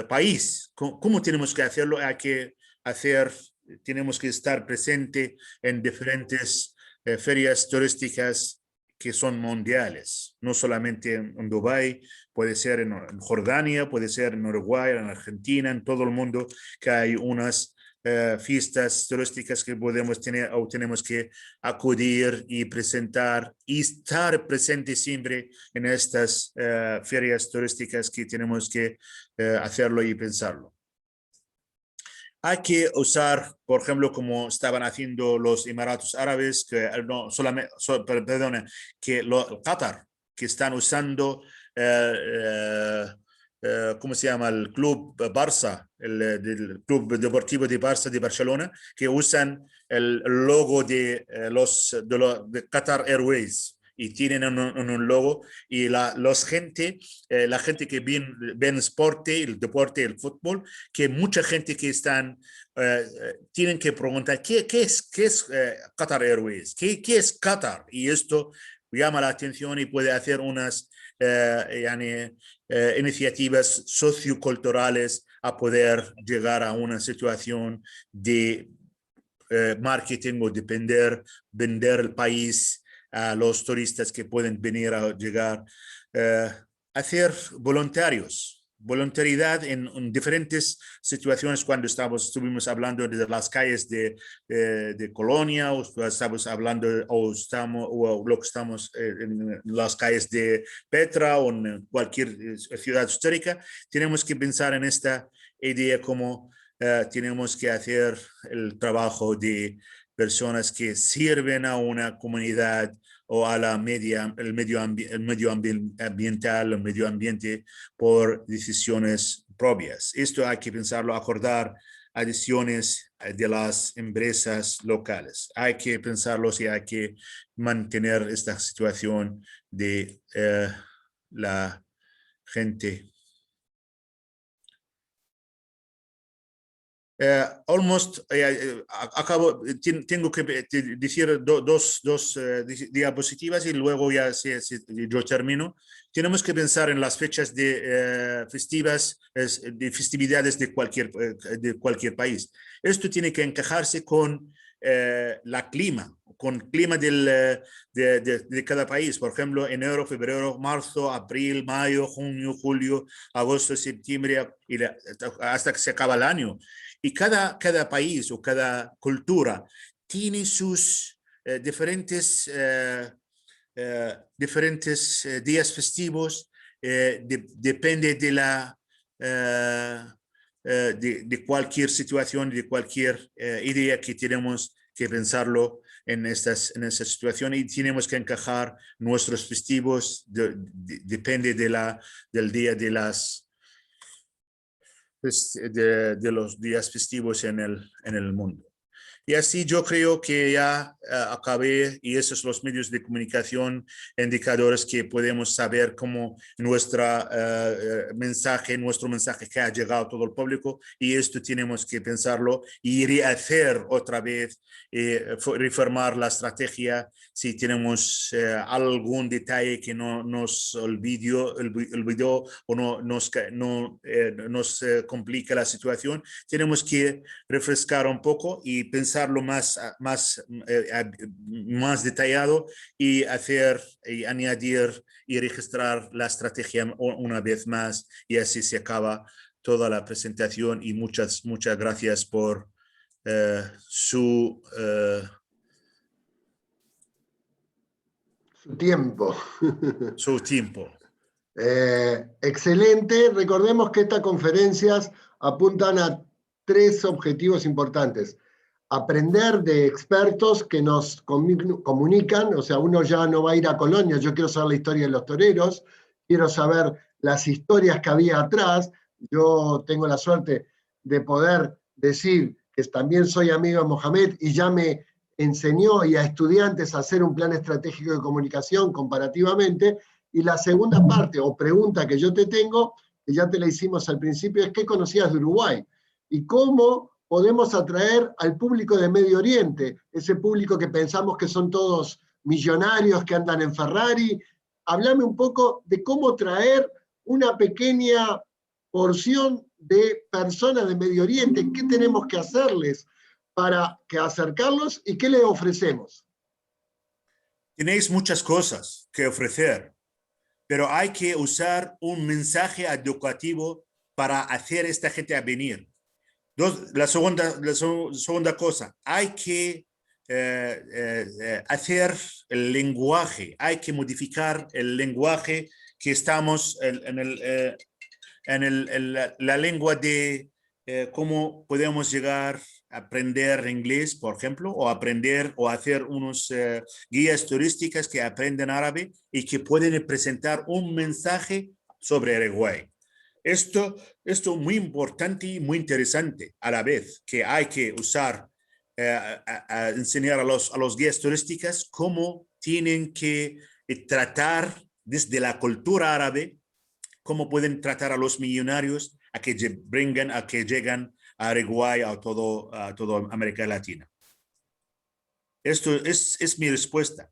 país. ¿Cómo tenemos que hacerlo? Tenemos que estar presente en diferentes ferias turísticas que son mundiales, no solamente en Dubái, puede ser en Jordania, puede ser en Uruguay, en Argentina, en todo el mundo, que hay unas fiestas turísticas que podemos tener o tenemos que acudir y presentar y estar presente siempre en estas ferias turísticas que tenemos que hacerlo y pensarlo. Hay que usar, por ejemplo, como estaban haciendo los Emiratos Árabes, que no solamente, que Qatar, que están usando ¿cómo se llama? El club Barça, del club deportivo de Barça de Barcelona, que usan el logo de Qatar Airways y tienen un logo y la gente que ven el deporte, el fútbol, que mucha gente que están tienen que preguntar ¿qué es Qatar Airways? ¿Qué es Qatar? Y esto llama la atención y puede hacer unas iniciativas socioculturales a poder llegar a una situación de marketing o de vender el país a los turistas que pueden venir a llegar, hacer voluntariedad en diferentes situaciones. Cuando estuvimos hablando de las calles de Colonia, o estamos hablando o lo que estamos en las calles de Petra o en cualquier ciudad histórica, tenemos que pensar en esta idea como tenemos que hacer el trabajo de personas que sirven a una comunidad o a el medio ambiente por decisiones propias. Esto hay que pensarlo, acordar adiciones de las empresas locales. Hay que pensarlo y hay que mantener esta situación de la gente. Tengo que decir dos diapositivas y luego ya yo termino. Tenemos que pensar en las fechas de festividades de cualquier país. Esto tiene que encajarse con con el clima de cada país. Por ejemplo, enero, febrero, marzo, abril, mayo, junio, julio, agosto, septiembre, hasta que se acaba el año. Y cada país o cada cultura tiene sus diferentes días festivos, depende de cualquier situación, de cualquier idea que tenemos que pensarlo en esta situación y tenemos que encajar nuestros festivos, depende del día de los días festivos en el mundo. Y así yo creo que ya acabé, y esos son los medios de comunicación, indicadores que podemos saber cómo nuestro mensaje que ha llegado a todo el público, y esto tenemos que pensarlo y rehacer otra vez, reformar la estrategia si tenemos algún detalle que no nos olvidó o no nos complica la situación. Tenemos que refrescar un poco y pensarlo más detallado y añadir y registrar la estrategia una vez más, y así se acaba toda la presentación. Y muchas gracias por su tiempo. Su tiempo. Excelente. Recordemos que estas conferencias apuntan a 3 objetivos importantes. Aprender de expertos que nos comunican, o sea, uno ya no va a ir a Colonia, yo quiero saber la historia de los toreros, quiero saber las historias que había atrás. Yo tengo la suerte de poder decir que también soy amigo de Mohamed y ya me enseñó y a estudiantes a hacer un plan estratégico de comunicación comparativamente. Y la segunda parte o pregunta que yo te tengo, que ya te la hicimos al principio, es ¿qué conocías de Uruguay? Y cómo podemos atraer al público de Medio Oriente, ese público que pensamos que son todos millonarios que andan en Ferrari. Háblame un poco de cómo traer una pequeña porción de personas de Medio Oriente, qué tenemos que hacerles para acercarlos y qué les ofrecemos. Tenéis muchas cosas que ofrecer, pero hay que usar un mensaje educativo para hacer a esta gente a venir. La segunda cosa, hay que hacer el lenguaje, hay que modificar el lenguaje que estamos en la lengua de cómo podemos llegar a aprender inglés, por ejemplo, o hacer unos guías turísticas que aprenden árabe y que pueden presentar un mensaje sobre Uruguay. Esto es muy importante y muy interesante a la vez, que hay que usar, a enseñar a los guías turísticos cómo tienen que tratar desde la cultura árabe, cómo pueden tratar a los millonarios a que llegan a Uruguay, a toda América Latina. Esto es mi respuesta.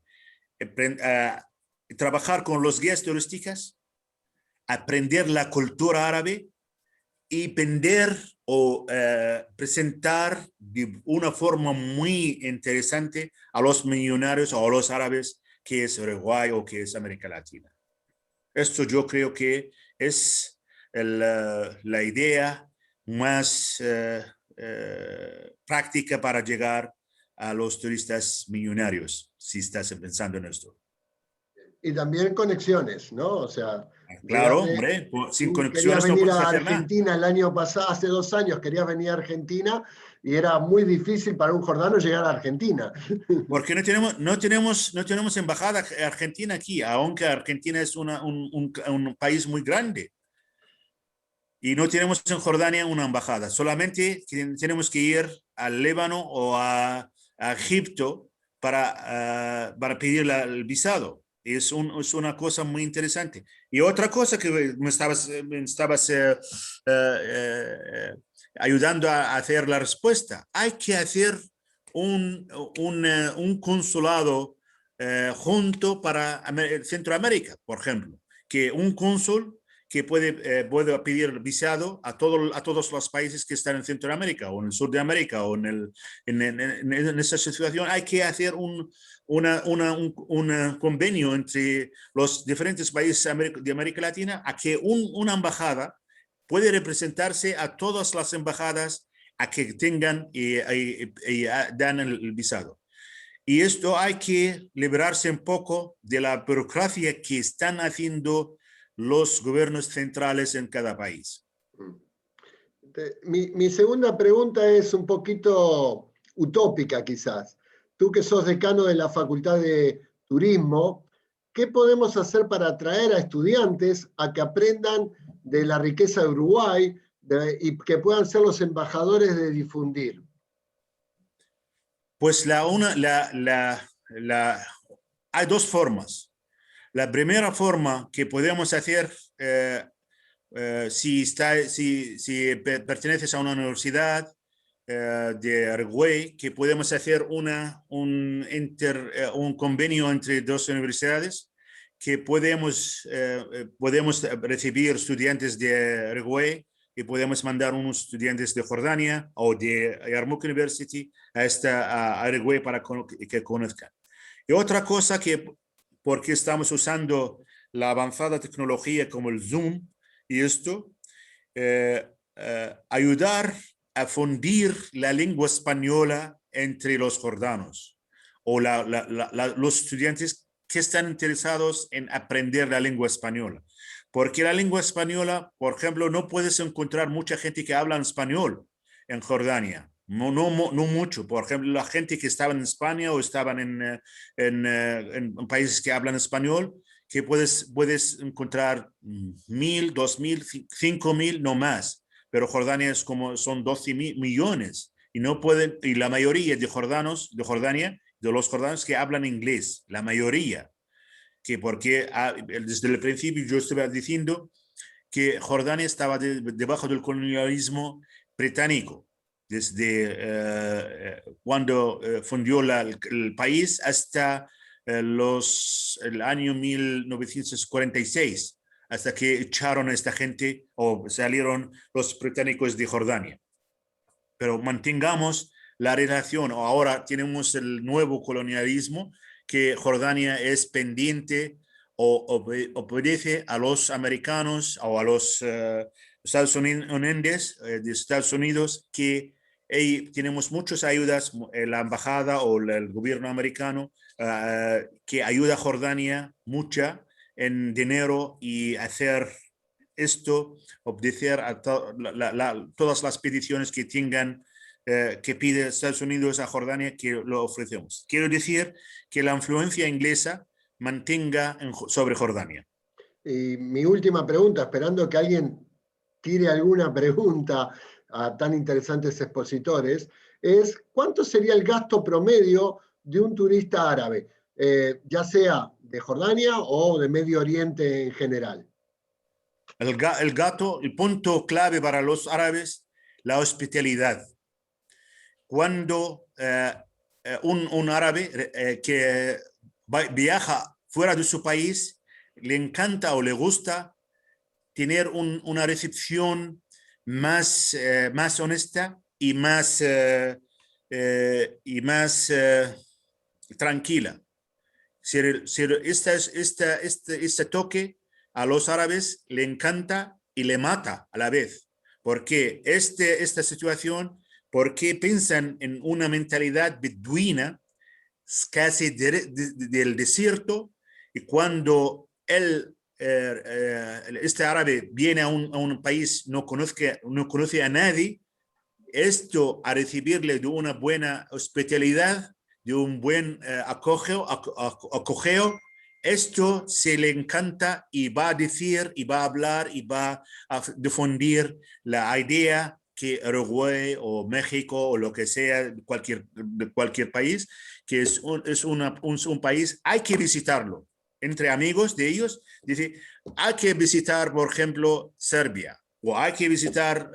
Trabajar con los guías turísticos, aprender la cultura árabe y vender o presentar de una forma muy interesante a los millonarios o a los árabes que es Uruguay o que es América Latina. Esto yo creo que es la idea más práctica para llegar a los turistas millonarios, si estás pensando en esto. Y también conexiones, ¿no? O sea, claro, hombre, sin conexiones querías venir no puedes a hacer nada. Argentina el año pasado, hace 2 años querías venir a Argentina y era muy difícil para un jordano llegar a Argentina. Porque no tenemos embajada argentina aquí, aunque Argentina es un país muy grande. Y no tenemos en Jordania una embajada, solamente tenemos que ir al Líbano o a Egipto para pedir el visado. Es una cosa muy interesante. Y otra cosa que me estabas ayudando a hacer la respuesta, hay que hacer un consulado junto para Centroamérica, por ejemplo, que un cónsul que puede pedir visado a todos los países que están en Centroamérica o en el sur de América o en esa situación. Hay que hacer un convenio entre los diferentes países de América Latina a que una embajada puede representarse a todas las embajadas a que tengan y dan el visado. Y esto hay que liberarse un poco de la burocracia que están haciendo los gobiernos centrales en cada país. Mi segunda pregunta es un poquito utópica quizás, tú que sos decano de la Facultad de Turismo, ¿qué podemos hacer para atraer a estudiantes a que aprendan de la riqueza de Uruguay y que puedan ser los embajadores de difundir? Pues hay dos formas. La primera forma que podemos hacer, si perteneces a una universidad de Uruguay, que podemos hacer un convenio entre dos universidades, que podemos recibir estudiantes de Uruguay y podemos mandar unos estudiantes de Jordania o de Yarmouk University a Uruguay para que conozcan. Y otra cosa porque estamos usando la avanzada tecnología como el Zoom y esto, ayudar a fundir la lengua española entre los jordanos o los estudiantes que están interesados en aprender la lengua española. Porque la lengua española, por ejemplo, no puedes encontrar mucha gente que habla español en Jordania. No mucho. Por ejemplo, la gente que estaba en España o estaban en países que hablan español, que puedes encontrar 1.000, 2.000, 5.000, no más. Pero Jordania son 12 millones y no pueden, y la mayoría de Jordania, de los jordanos que hablan inglés, la mayoría. Porque desde el principio yo estaba diciendo que Jordania estaba debajo del colonialismo británico, desde cuando fundió el país hasta el año 1946, hasta que echaron a esta gente o salieron los británicos de Jordania. Pero mantengamos la relación, ahora tenemos el nuevo colonialismo, que Jordania es pendiente o obedece a los americanos o a los estadounidenses de Estados Unidos, que tenemos muchas ayudas, la embajada o el gobierno americano que ayuda a Jordania mucha en dinero y hacer esto, obedecer a todas las peticiones que tengan que pide Estados Unidos a Jordania, que lo ofrecemos. Quiero decir que la influencia inglesa mantenga sobre Jordania. Y mi última pregunta, esperando que alguien tire alguna pregunta a tan interesantes expositores, es ¿cuánto sería el gasto promedio de un turista árabe, ya sea de Jordania o de Medio Oriente en general? El punto clave para los árabes, la hospitalidad. Cuando un árabe que viaja fuera de su país, le encanta o le gusta tener una recepción más honesta y más tranquila. Este toque a los árabes le encanta y le mata a la vez, porque esta situación, porque piensan en una mentalidad beduina, casi del desierto, y cuando este árabe viene a un país, no conoce a nadie, esto a recibirle de una buena hospitalidad, de un buen acogeo, esto se le encanta y va a decir y va a hablar y va a difundir la idea que Uruguay o México o lo que sea, cualquier país, que es un país, hay que visitarlo. Entre amigos de ellos, dice, hay que visitar, por ejemplo, Serbia, o hay que visitar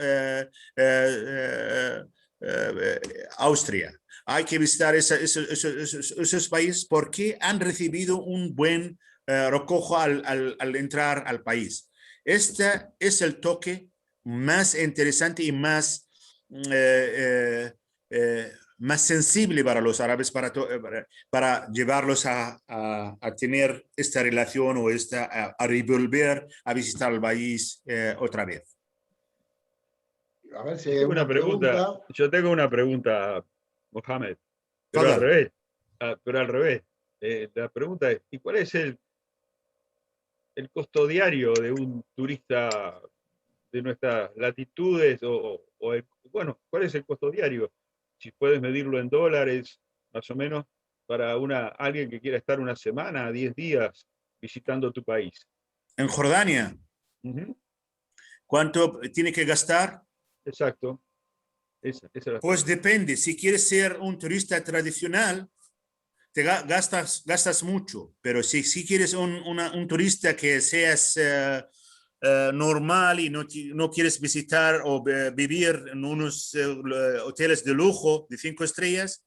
Austria. Hay que visitar esos países porque han recibido un buen recojo al entrar al país. Este es el toque más interesante y más sensible para los árabes para llevarlos a tener esta relación o a volver a visitar el país otra vez. A ver si hay una pregunta. Yo tengo una pregunta, Mohamed, pero al revés. La pregunta es, ¿y cuál es el costo diario de un turista de nuestras latitudes? Bueno, ¿cuál es el costo diario? Si puedes medirlo en dólares, más o menos, para alguien que quiera estar una semana, 10 días visitando tu país? En Jordania, Ujú, ¿cuánto tiene que gastar? exacto. Esa es la Pues pregunta. depende. Si quieres ser un turista tradicional, te gastas mucho, pero si quieres un turista que seas normal y no quieres visitar o vivir en unos hoteles de lujo de 5 estrellas,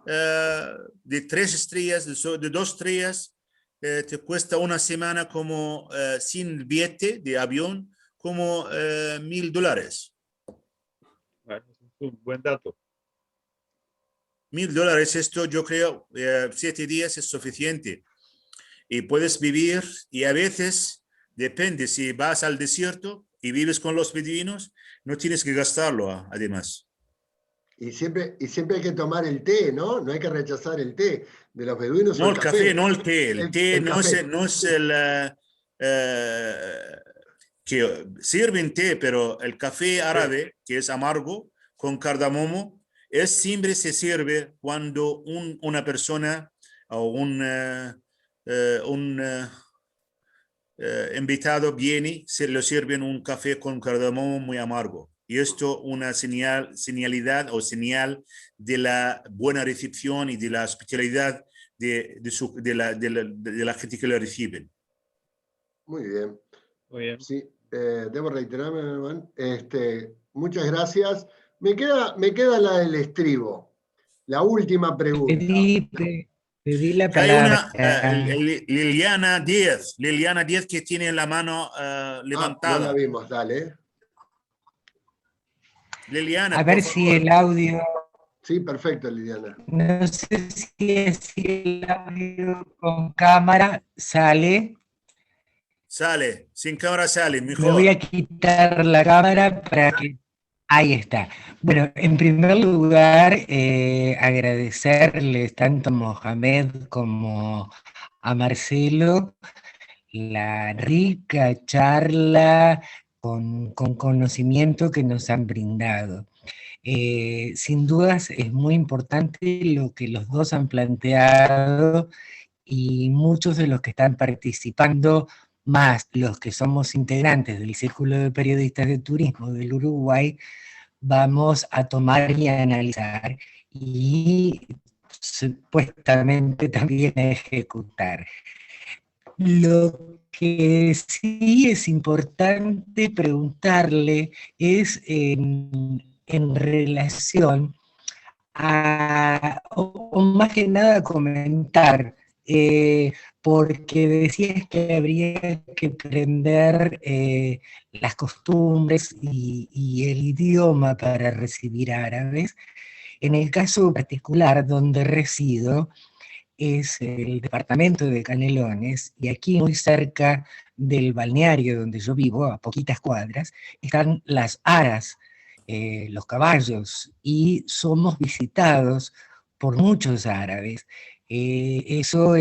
de 3 estrellas, de 2 estrellas, te cuesta una semana como sin billete de avión, como $1,000. Bueno, es un buen dato. $1,000, esto yo creo, 7 días es suficiente. Y puedes vivir, y a veces, depende, si vas al desierto y vives con los beduinos, no tienes que gastarlo, además. Y siempre hay que tomar el té, ¿no? No hay que rechazar el té de los beduinos o No el el café, café. no el té. El té El no café. es el... que sirven té, pero el café árabe, que es amargo, con cardamomo, siempre se sirve cuando una persona o un invitado viene, se le sirven un café con cardamomo muy amargo. Y esto una señalidad o señal de la buena recepción y de la hospitalidad de la gente que lo reciben. Muy bien. Muy bien. Sí, debo reiterarme, Germán. Muchas gracias. Me queda la del estribo. La última pregunta. Pedí la Hay palabra. Liliana Díaz que tiene la mano No la levantada. vimos, dale. Liliana, A por ver si favor. el audio, Sí, perfecto, Liliana. no sé si el audio con cámara sale. Sale, sin cámara sale, Me voy a mejor. quitar la cámara para que... Ahí está. Bueno, en primer lugar, agradecerles tanto a Mohamed como a Marcelo la rica charla con conocimiento que nos han brindado. Sin dudas es muy importante lo que los dos han planteado y muchos de los que están participando, más los que somos integrantes del Círculo de Periodistas de Turismo del Uruguay, vamos a tomar y a analizar y supuestamente también a ejecutar. Lo que sí es importante preguntarle es en relación o más que nada comentar, porque decías que habría que aprender las costumbres y el idioma para recibir árabes. En el caso particular donde resido, es el departamento de Canelones, y aquí muy cerca del balneario donde yo vivo, a poquitas cuadras, están las aras, los caballos, y somos visitados por muchos árabes. Eso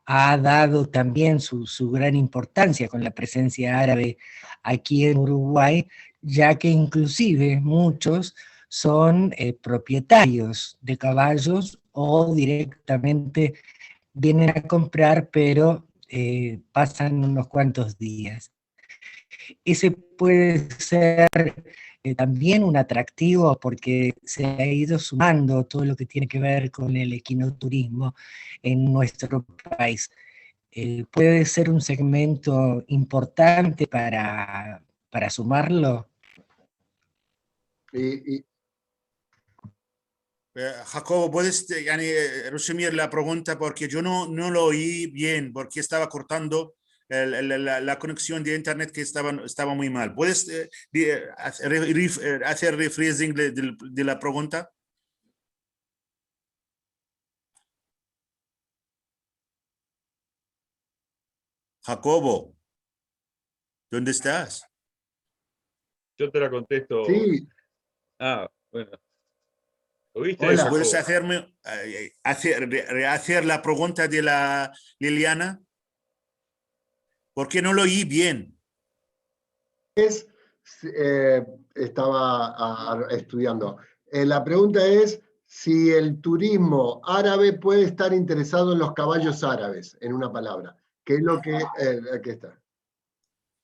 ha dado también su gran importancia con la presencia árabe aquí en Uruguay, ya que inclusive muchos son propietarios de caballos o directamente vienen a comprar, pero pasan unos cuantos días. Ese puede ser también un atractivo porque se ha ido sumando todo lo que tiene que ver con el equinoturismo en nuestro país. Puede ser un segmento importante para sumarlo. Y Jacobo, ¿puedes resumir la pregunta? Porque yo no lo oí bien, porque estaba cortando la conexión de internet que estaba muy mal. ¿Puedes hacer rephrasing de la pregunta? Jacobo, ¿dónde estás? Yo te la contesto. sí, Ah, bueno. ¿Oíste, hola. ¿Puedes Jacobo? hacer la pregunta de la Liliana? Porque no lo oí bien. Estaba estudiando. La pregunta es si el turismo árabe puede estar interesado en los caballos árabes, en una palabra, que es lo que aquí está.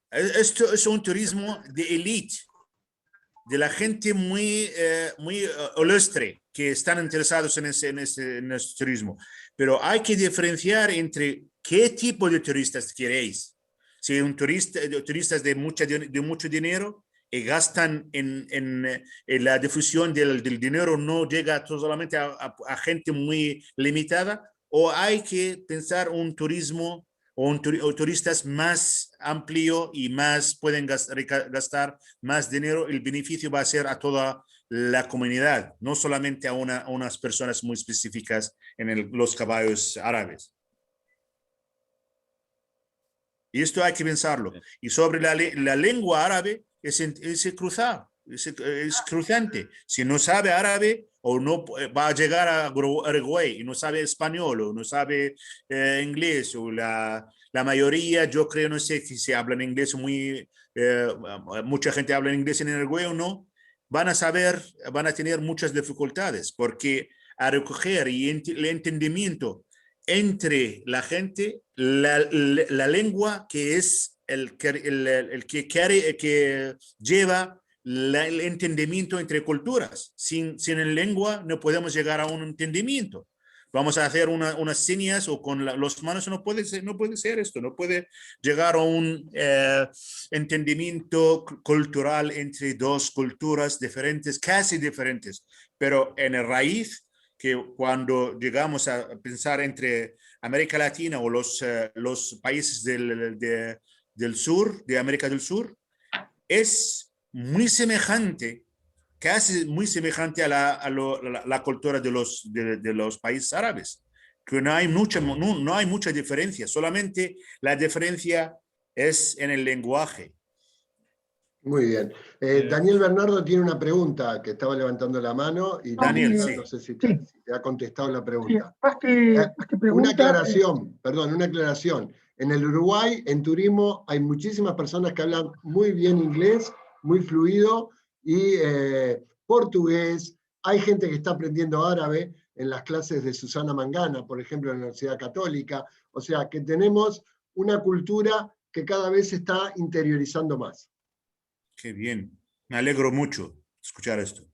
Esto es un turismo de élite, de la gente muy ilustre que están interesados en ese turismo. Pero hay que diferenciar entre qué tipo de turistas queréis. Si un turistas de mucho dinero y gastan en la difusión del dinero, no llega solamente a gente muy limitada, o hay que pensar un turismo o turistas más amplio y más pueden gastar más dinero, el beneficio va a ser a toda la comunidad, no solamente a unas personas muy específicas en los caballos árabes. Y esto hay que pensarlo. Y sobre la lengua árabe, es cruzar, es cruzante. Si no sabe árabe o no va a llegar a Uruguay y no sabe español o no sabe inglés, o la mayoría, yo creo, no sé si se hablan inglés mucha gente habla inglés en Uruguay o no, van a tener muchas dificultades, porque a recoger y el entendimiento entre la gente, la lengua que es el que lleva el entendimiento entre culturas. Sin el lengua no podemos llegar a un entendimiento. Vamos a hacer unas señas o con las manos, no puede ser esto, no puede llegar a un entendimiento cultural entre dos culturas diferentes, casi diferentes, pero en el raíz, que cuando llegamos a pensar entre América Latina o los países del sur, de América del Sur, es muy semejante, casi muy semejante a la cultura de los países árabes, que no hay mucha diferencia, solamente la diferencia es en el lenguaje. Muy bien. Daniel Bernardo tiene una pregunta que estaba levantando la mano y Daniel, no, sí. no sé si te ha contestado la pregunta. Más que pregunta, una aclaración, perdón, una aclaración. En el Uruguay, en turismo, hay muchísimas personas que hablan muy bien inglés, muy fluido, y portugués. Hay gente que está aprendiendo árabe en las clases de Susana Mangana, por ejemplo, en la Universidad Católica. O sea, que tenemos una cultura que cada vez se está interiorizando más. Qué bien. Me alegro mucho escuchar esto.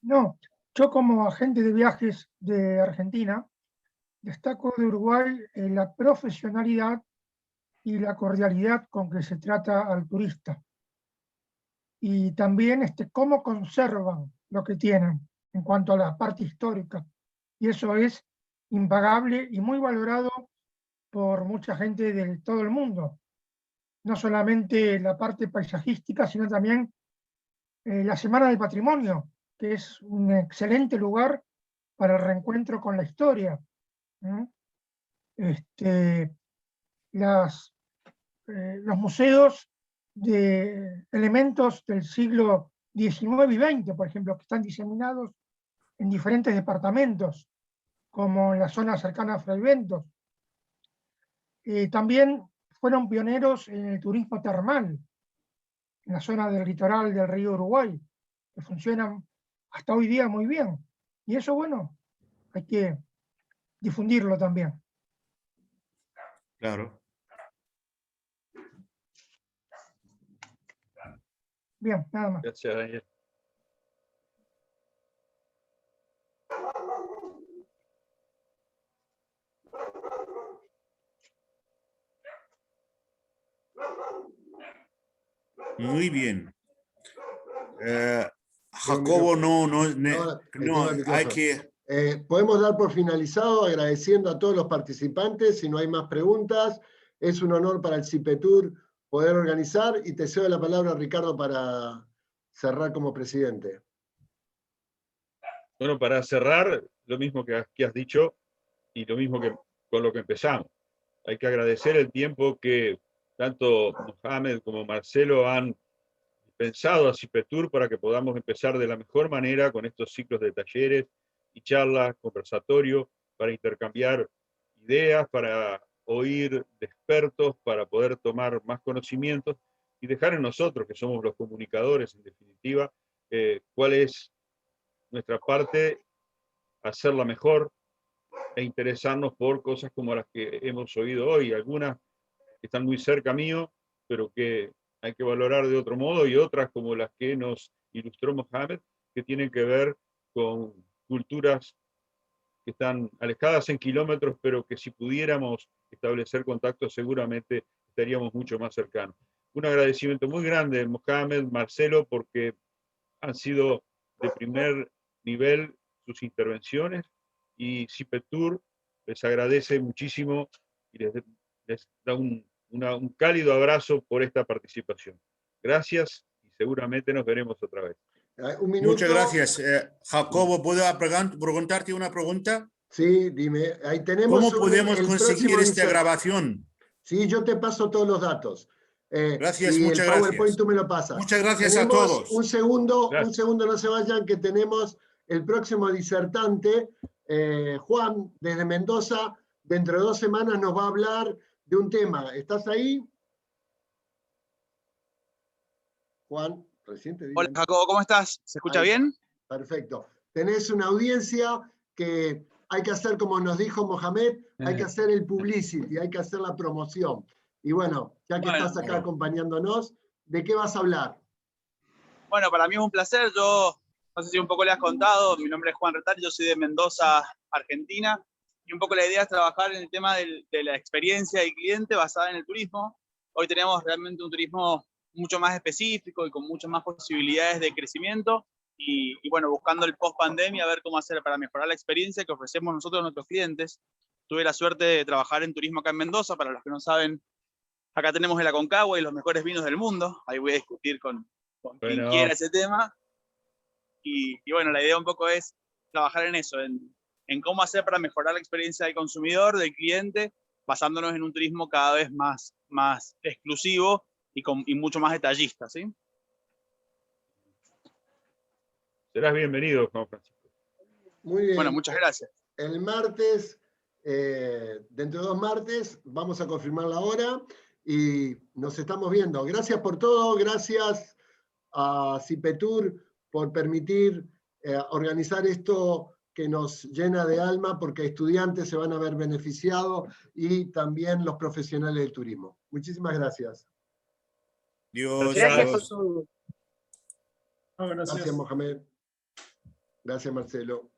no, yo como agente de viajes de Argentina, destaco de Uruguay la profesionalidad y la cordialidad con que se trata al turista. Y también cómo conservan lo que tienen en cuanto a la parte histórica. Y eso es impagable y muy valorado por mucha gente de todo el mundo. No solamente la parte paisajística, sino también la Semana del Patrimonio, que es un excelente lugar para el reencuentro con la historia. Los museos de elementos del siglo XIX y XX, por ejemplo, que están diseminados en diferentes departamentos, como en la zona cercana a Fraiventos. También fueron pioneros en el turismo termal, en la zona del litoral del río Uruguay, que funcionan hasta hoy día muy bien. Y eso, bueno, hay que difundirlo también. Claro. Bien, nada más. Gracias, Daniel. Muy bien. Jacobo, no, hay que... podemos dar por finalizado agradeciendo a todos los participantes. Si no hay más preguntas, es un honor para el CIPETUR poder organizar, y te cedo la palabra, Ricardo, para cerrar como presidente. Bueno, para cerrar, lo mismo que has dicho y lo mismo que con lo que empezamos. Hay que agradecer el tiempo que tanto Mohamed como Marcelo han pensado a CIPETUR para que podamos empezar de la mejor manera con estos ciclos de talleres y charlas, conversatorio, para intercambiar ideas, para oír de expertos, para poder tomar más conocimientos y dejar en nosotros, que somos los comunicadores en definitiva, cuál es nuestra parte, hacerla mejor e interesarnos por cosas como las que hemos oído hoy, algunas que están muy cerca mío, pero que hay que valorar de otro modo, y otras como las que nos ilustró Mohamed, que tienen que ver con culturas que están alejadas en kilómetros, pero que si pudiéramos establecer contacto seguramente estaríamos mucho más cercanos. Un agradecimiento muy grande, Mohamed, Marcelo, porque han sido de primer nivel sus intervenciones, y CIPETUR les agradece muchísimo y les da un cálido abrazo por esta participación. Gracias y seguramente nos veremos otra vez. Un minuto. Muchas gracias. Jacobo, ¿puedo preguntarte una pregunta? Sí, dime. Ahí tenemos. ¿Cómo podemos conseguir esta próximo grabación? Sí, yo te paso todos los datos. Gracias, y muchas el PowerPoint gracias. tú me lo pasas. Muchas gracias tenemos a todos. Un segundo, Gracias. no se vayan, que tenemos el próximo disertante, Juan, desde Mendoza. Dentro de 2 semanas nos va a hablar de un tema. ¿Estás ahí? Juan, recién te digo. Hola Jacobo, ¿cómo estás? ¿Se escucha bien? Perfecto. Tenés una audiencia que hay que hacer, como nos dijo Mohamed, hay que hacer el publicity, hay que hacer la promoción. Y bueno, ya que estás acá acompañándonos, ¿de qué vas a hablar? Bueno, para mí es un placer. Yo, no sé si un poco le has contado, mi nombre es Juan Retari, yo soy de Mendoza, Argentina, y un poco la idea es trabajar en el tema de la experiencia del cliente basada en el turismo. Hoy tenemos realmente un turismo mucho más específico y con muchas más posibilidades de crecimiento, y bueno, buscando el post-pandemia, a ver cómo hacer para mejorar la experiencia que ofrecemos nosotros a nuestros clientes. Tuve la suerte de trabajar en turismo acá en Mendoza. Para los que no saben, acá tenemos el Aconcagua y los mejores vinos del mundo. Ahí voy a discutir con quien quiera ese tema. Y bueno, la idea un poco es trabajar en eso, en cómo hacer para mejorar la experiencia del consumidor, del cliente, basándonos en un turismo cada vez más exclusivo y mucho más detallista, ¿sí? Serás bienvenido, Juan Francisco. Muy bien. Bueno, muchas gracias. El martes, dentro de 2 martes, vamos a confirmar la hora y nos estamos viendo. Gracias por todo, gracias a CIPETUR por permitir organizar esto que nos llena de alma, porque estudiantes se van a ver beneficiados y también los profesionales del turismo. Muchísimas gracias. Dios, Gracias Dios. Gracias. Gracias, Mohamed. Gracias, Marcelo.